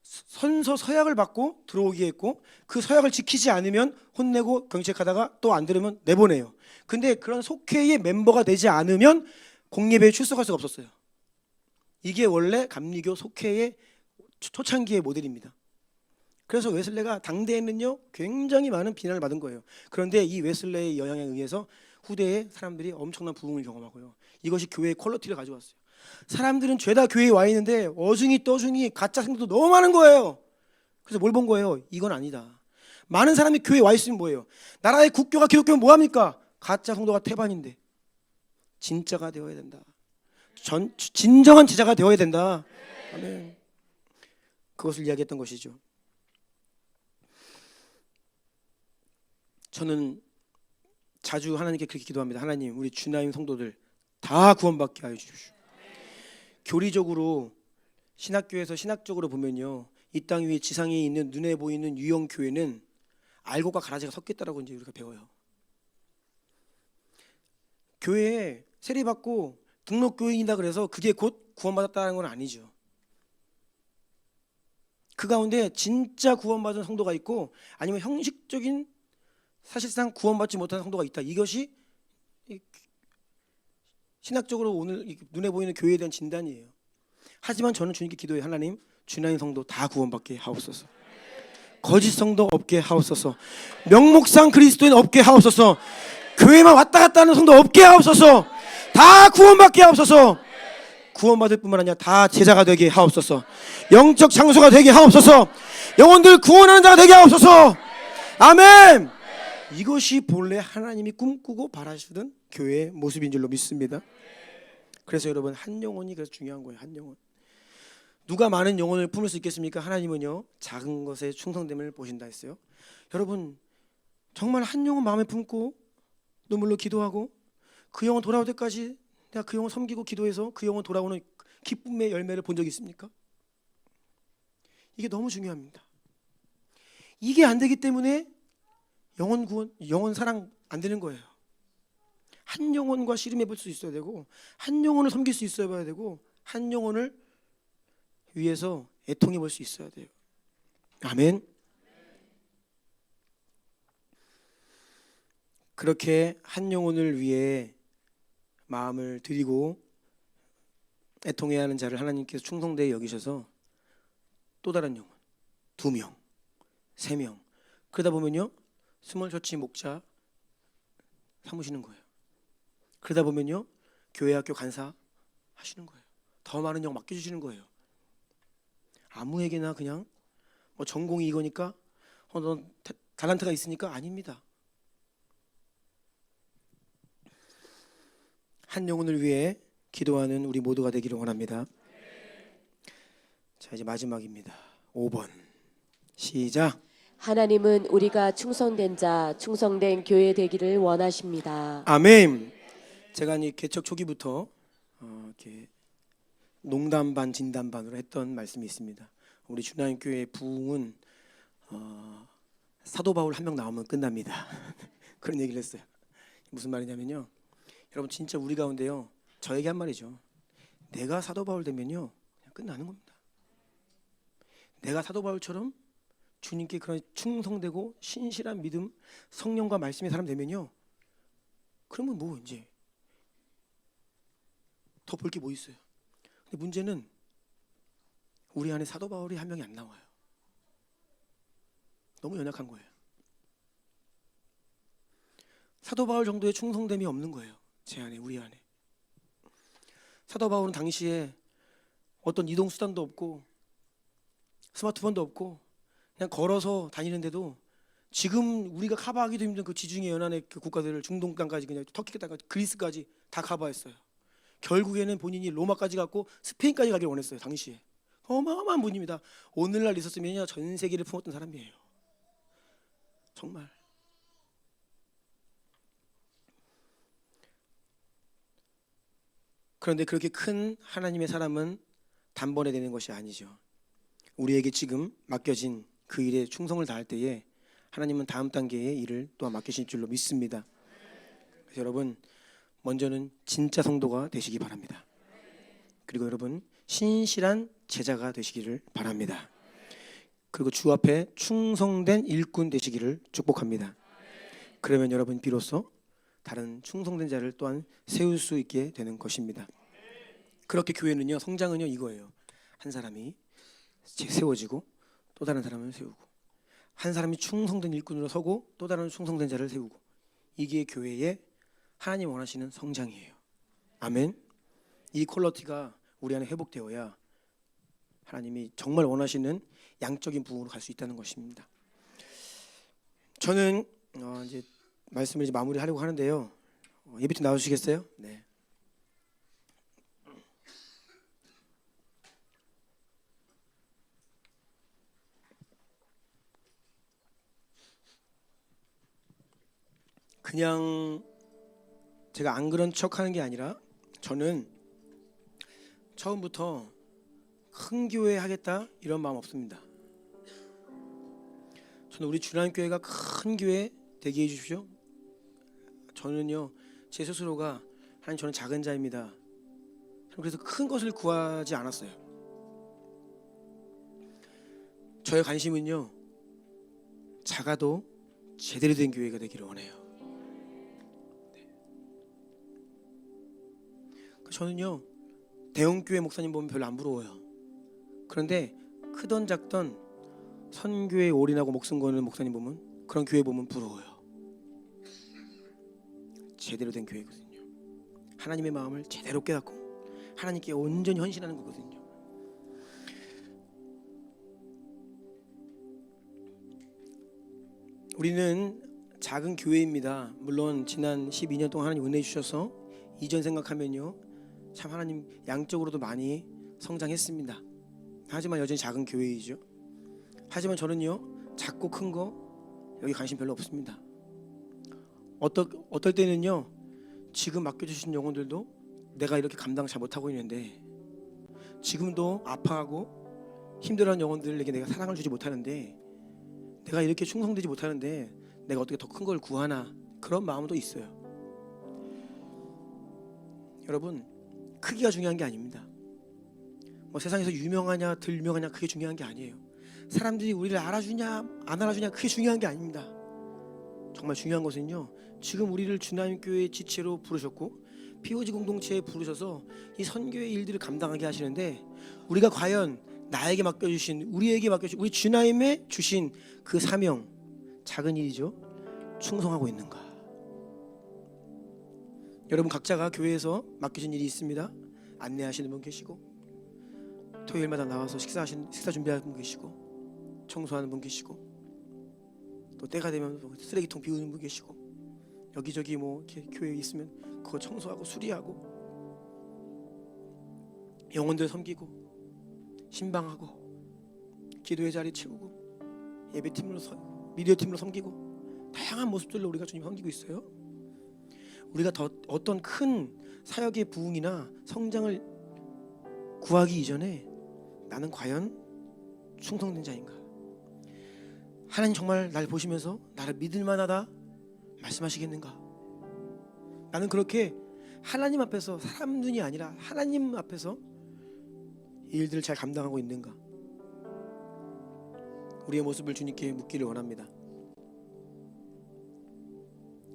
선서 서약을 받고 들어오게 했고, 그 서약을 지키지 않으면 혼내고 경책하다가 또 안 들으면 내보내요. 근데 그런 속회의 멤버가 되지 않으면 공예배에 출석할 수가 없었어요. 이게 원래 감리교 속회의 초창기의 모델입니다. 그래서 웨슬레가 당대에는요 굉장히 많은 비난을 받은 거예요. 그런데 이 웨슬레의 영향에 의해서 후대에 사람들이 엄청난 부흥을 경험하고요, 이것이 교회의 퀄리티를 가져왔어요. 사람들은 죄다 교회에 와 있는데 어중이 떠중이 가짜 성도도 너무 많은 거예요. 그래서 뭘 본 거예요? 이건 아니다. 많은 사람이 교회에 와 있으면 뭐예요? 나라의 국교가 기독교는 뭐합니까? 가짜 성도가 태반인데 진짜가 되어야 된다. 진정한 제자가 되어야 된다. 아멘. 그것을 이야기했던 것이죠. 저는 자주 하나님께 그렇게 기도합니다. 하나님, 우리 주나임 성도들 다 구원받게 하여 주십시오. 교리적으로 신학교에서 신학적으로 보면요, 이 땅 위에 지상에 있는 눈에 보이는 유형 교회는 알곡과 가라지가 섞였다라고 이제 우리가 배워요. 교회에 세례받고 등록 교인이다 그래서 그게 곧 구원받았다는 건 아니죠. 그 가운데 진짜 구원받은 성도가 있고 아니면 형식적인 사실상 구원받지 못한 성도가 있다. 이것이 신학적으로 오늘 눈에 보이는 교회에 대한 진단이에요. 하지만 저는 주님께 기도해요. 하나님, 주나인 성도 다 구원받게 하옵소서. 거짓 성도 없게 하옵소서. 명목상 그리스도인 없게 하옵소서. 교회만 왔다 갔다 하는 성도 없게 하옵소서. 다 구원받게 하옵소서. 구원받을 뿐만 아니라 다 제자가 되게 하옵소서. 영적 장소가 되게 하옵소서. 영혼들 구원하는 자가 되게 하옵소서. 아멘. 이것이 본래 하나님이 꿈꾸고 바라시던 교회의 모습인 줄로 믿습니다. 그래서 여러분, 한 영혼이 그래서 중요한 거예요. 한 영혼. 누가 많은 영혼을 품을 수 있겠습니까? 하나님은요 작은 것에 충성됨을 보신다 했어요. 여러분, 정말 한 영혼 마음에 품고 눈물로 기도하고 그 영혼 돌아올 때까지 내가 그 영혼 섬기고 기도해서 그 영혼 돌아오는 기쁨의 열매를 본 적이 있습니까? 이게 너무 중요합니다. 이게 안 되기 때문에 영혼 구원, 영혼 사랑 안 되는 거예요. 한 영혼과 씨름해 볼 수 있어야 되고, 한 영혼을 섬길 수 있어야 봐야 되고, 한 영혼을 위해서 애통해 볼 수 있어야 돼요. 아멘. 그렇게 한 영혼을 위해 마음을 드리고 애통해야 하는 자를 하나님께서 충성되게 여기셔서 또 다른 영혼 2명, 3명, 그러다 보면요 스몰처치 목자 삼으시는 거예요. 그러다 보면요 교회 학교 간사 하시는 거예요. 더 많은 영 맡겨주시는 거예요. 아무에게나 그냥 뭐 전공이 이거니까 넌 달란트가 있으니까 아닙니다. 한 영혼을 위해 기도하는 우리 모두가 되기를 원합니다. 자, 이제 마지막입니다. 5번 시작. 하나님은 우리가 충성된 자, 충성된 교회 되기를 원하십니다. 아멘. 제가 이 개척 초기부터 이렇게 농담 반 진담 반으로 했던 말씀이 있습니다. 우리 주나임 교회의 부흥은 사도 바울 한 명 나오면 끝납니다. 그런 얘기를 했어요. 무슨 말이냐면요, 여러분 진짜 우리 가운데요 저에게 한 말이죠. 내가 사도 바울 되면요 그냥 끝나는 겁니다. 내가 사도 바울처럼 주님께 그런 충성되고 신실한 믿음, 성령과 말씀의 사람 되면요, 그러면 뭐 이제 더 볼 게 뭐 있어요. 근데 문제는 우리 안에 사도 바울이 한 명이 안 나와요. 너무 연약한 거예요. 사도 바울 정도의 충성됨이 없는 거예요. 제 안에, 우리 안에. 사도 바울은 당시에 어떤 이동 수단도 없고 스마트폰도 없고 그냥 걸어서 다니는데도 지금 우리가 커버하기도 힘든 그 지중해 연안의 그 국가들을 중동 땅까지, 그냥 터키 땅까지, 그리스까지 다 커버했어요. 결국에는 본인이 로마까지 갔고 스페인까지 가길 원했어요. 당시에 어마어마한 분입니다. 오늘날 있었으면요 전 세계를 품었던 사람이에요. 정말. 그런데 그렇게 큰 하나님의 사람은 단번에 되는 것이 아니죠. 우리에게 지금 맡겨진 그 일에 충성을 다할 때에 하나님은 다음 단계의 일을 또한 맡기실 줄로 믿습니다. 그래서 여러분, 먼저는 진짜 성도가 되시기 바랍니다. 그리고 여러분, 신실한 제자가 되시기를 바랍니다. 그리고 주 앞에 충성된 일꾼 되시기를 축복합니다. 그러면 여러분 비로소 다른 충성된 자를 또한 세울 수 있게 되는 것입니다. 그렇게 교회는요, 성장은요 이거예요. 한 사람이 세워지고 또 다른 사람을 세우고, 한 사람이 충성된 일꾼으로 서고 또 다른 충성된 자를 세우고, 이게 교회의 하나님 원하시는 성장이에요. 아멘. 이 퀄리티가 우리 안에 회복되어야 하나님이 정말 원하시는 양적인 부흥으로 갈 수 있다는 것입니다. 저는 이제 말씀을 이제 마무리하려고 하는데요. 예비팀 나와주시겠어요? 네. 그냥 제가 안 그런 척하는 게 아니라 저는 처음부터 큰 교회 하겠다 이런 마음 없습니다. 저는 우리 주난교회가 큰 교회 되게 해주십시오. 저는요 제 스스로가 하나님 저는 작은 자입니다. 그래서 큰 것을 구하지 않았어요. 저의 관심은요 작아도 제대로 된 교회가 되기를 원해요. 저는요 대형교회 목사님 보면 별로 안 부러워요. 그런데 크던 작던 선교에 올인하고 목숨 거는 목사님 보면, 그런 교회 보면 부러워요. 제대로 된 교회거든요. 하나님의 마음을 제대로 깨닫고 하나님께 온전히 헌신하는 거거든요. 우리는 작은 교회입니다. 물론 지난 12년 동안 하나님 은혜 주셔서 이전 생각하면요 참 하나님 양적으로도 많이 성장했습니다. 하지만 여전히 작은 교회이죠. 하지만 저는요 작고 큰 거 여기 관심 별로 없습니다. 어떨 때는요 지금 맡겨주신 영혼들도 내가 이렇게 감당 잘 못하고 있는데, 지금도 아파하고 힘들어하는 영혼들에게 내가 사랑을 주지 못하는데, 내가 이렇게 충성되지 못하는데 내가 어떻게 더 큰 걸 구하나, 그런 마음도 있어요. 여러분, 크기가 중요한 게 아닙니다. 뭐 세상에서 유명하냐 덜 유명하냐 그게 중요한 게 아니에요. 사람들이 우리를 알아주냐 안 알아주냐 그게 중요한 게 아닙니다. 정말 중요한 것은요 지금 우리를 주나님교회 지체로 부르셨고 POG 공동체에 부르셔서 이 선교의 일들을 감당하게 하시는데, 우리가 과연 나에게 맡겨주신, 우리에게 맡겨주신, 우리 주나님의 주신 그 사명, 작은 일이죠, 충성하고 있는가? 여러분 각자가 교회에서 맡겨진 일이 있습니다. 안내하시는 분 계시고, 토요일마다 나와서 식사 준비하는 분 계시고, 청소하는 분 계시고, 또 때가 되면 쓰레기통 비우는 분 계시고, 여기저기 뭐 교회에 있으면 그거 청소하고 수리하고, 영혼들 섬기고, 신방하고, 기도의 자리 채우고, 예배팀으로 미디어팀으로 섬기고, 다양한 모습들로 우리가 주님 섬기고 있어요. 우리가 더 어떤 큰 사역의 부흥이나 성장을 구하기 이전에 나는 과연 충성된 자인가? 하나님 정말 날 보시면서 나를 믿을 만하다 말씀하시겠는가? 나는 그렇게 하나님 앞에서, 사람 눈이 아니라 하나님 앞에서 이 일들을 잘 감당하고 있는가? 우리의 모습을 주님께 묻기를 원합니다.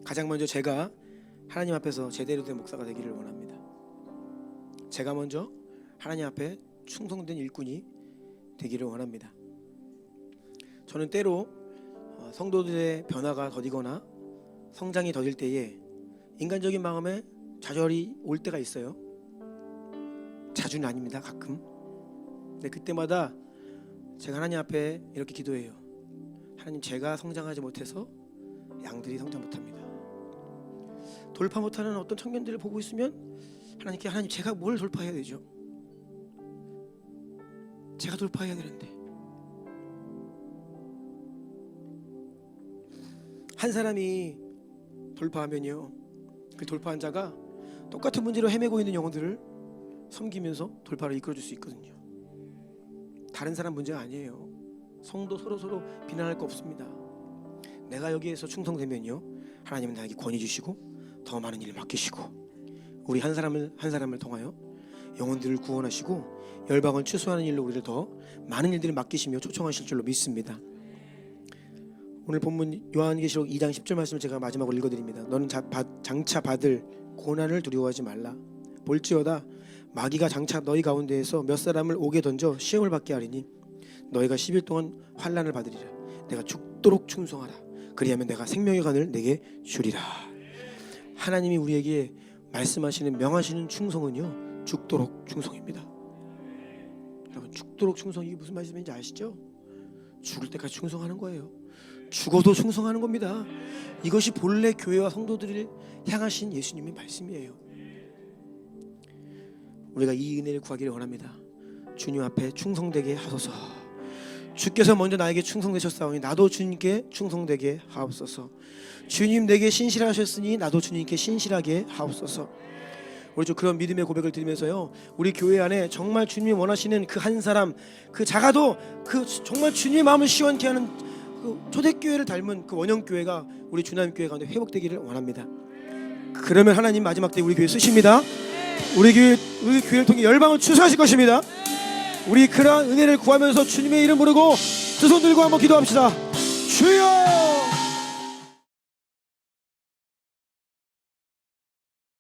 가장 먼저 제가 하나님 앞에서 제대로 된 목사가 되기를 원합니다. 제가 먼저 하나님 앞에 충성된 일꾼이 되기를 원합니다. 저는 때로 성도들의 변화가 더디거나 성장이 더딜 때에 인간적인 마음에 좌절이 올 때가 있어요. 자주는 아닙니다. 가끔. 근데 그때마다 제가 하나님 앞에 이렇게 기도해요. 하나님, 제가 성장하지 못해서 양들이 성장 못합니다. 돌파 못하는 어떤 청년들을 보고 있으면 하나님께, 하나님 제가 뭘 돌파해야 되죠? 제가 돌파해야 되는데. 한 사람이 돌파하면요 그 돌파한 자가 똑같은 문제로 헤매고 있는 영혼들을 섬기면서 돌파를 이끌어줄 수 있거든요. 다른 사람 문제가 아니에요. 성도 서로 비난할 거 없습니다. 내가 여기에서 충성되면요, 하나님은 나에게 권위 주시고 더 많은 일을 맡기시고 우리 한 사람을 통하여 영혼들을 구원하시고 열방을 추수하는 일로 우리를 더 많은 일들을 맡기시며 초청하실 줄로 믿습니다. 오늘 본문 요한계시록 2장 10절 말씀을 제가 마지막으로 읽어드립니다. 너는 장차 받을 고난을 두려워하지 말라. 볼지어다 마귀가 장차 너희 가운데에서 몇 사람을 옥에 던져 시험을 받게 하리니 너희가 10일 동안 환난을 받으리라. 내가 죽도록 충성하라. 그리하면 내가 생명의 간을 내게 주리라. 하나님이 우리에게 말씀하시는 명하시는 충성은요, 죽도록 충성입니다. 여러분, 죽도록 충성, 이게 무슨 말씀인지 아시죠? 죽을 때까지 충성하는 거예요. 죽어도 충성하는 겁니다. 이것이 본래 교회와 성도들을 향하신 예수님의 말씀이에요. 우리가 이 은혜를 구하기를 원합니다. 주님 앞에 충성되게 하소서. 주께서 먼저 나에게 충성되셨사오니 나도 주님께 충성되게 하옵소서. 주님 내게 신실하셨으니 나도 주님께 신실하게 하옵소서. 우리 좀 그런 믿음의 고백을 드리면서요, 우리 교회 안에 정말 주님이 원하시는 그 한 사람, 그 작아도 그 정말 주님의 마음을 시원케 하는 그 초대교회를 닮은 그 원형교회가 우리 주남교회 가운데 회복되기를 원합니다. 그러면 하나님 마지막 때 우리 교회 쓰십니다. 우리 교회를 통해 열방을 추수하실 것입니다. 우리 그러한 은혜를 구하면서 주님의 이름 부르고 두 손 들고 한번 기도합시다. 주여!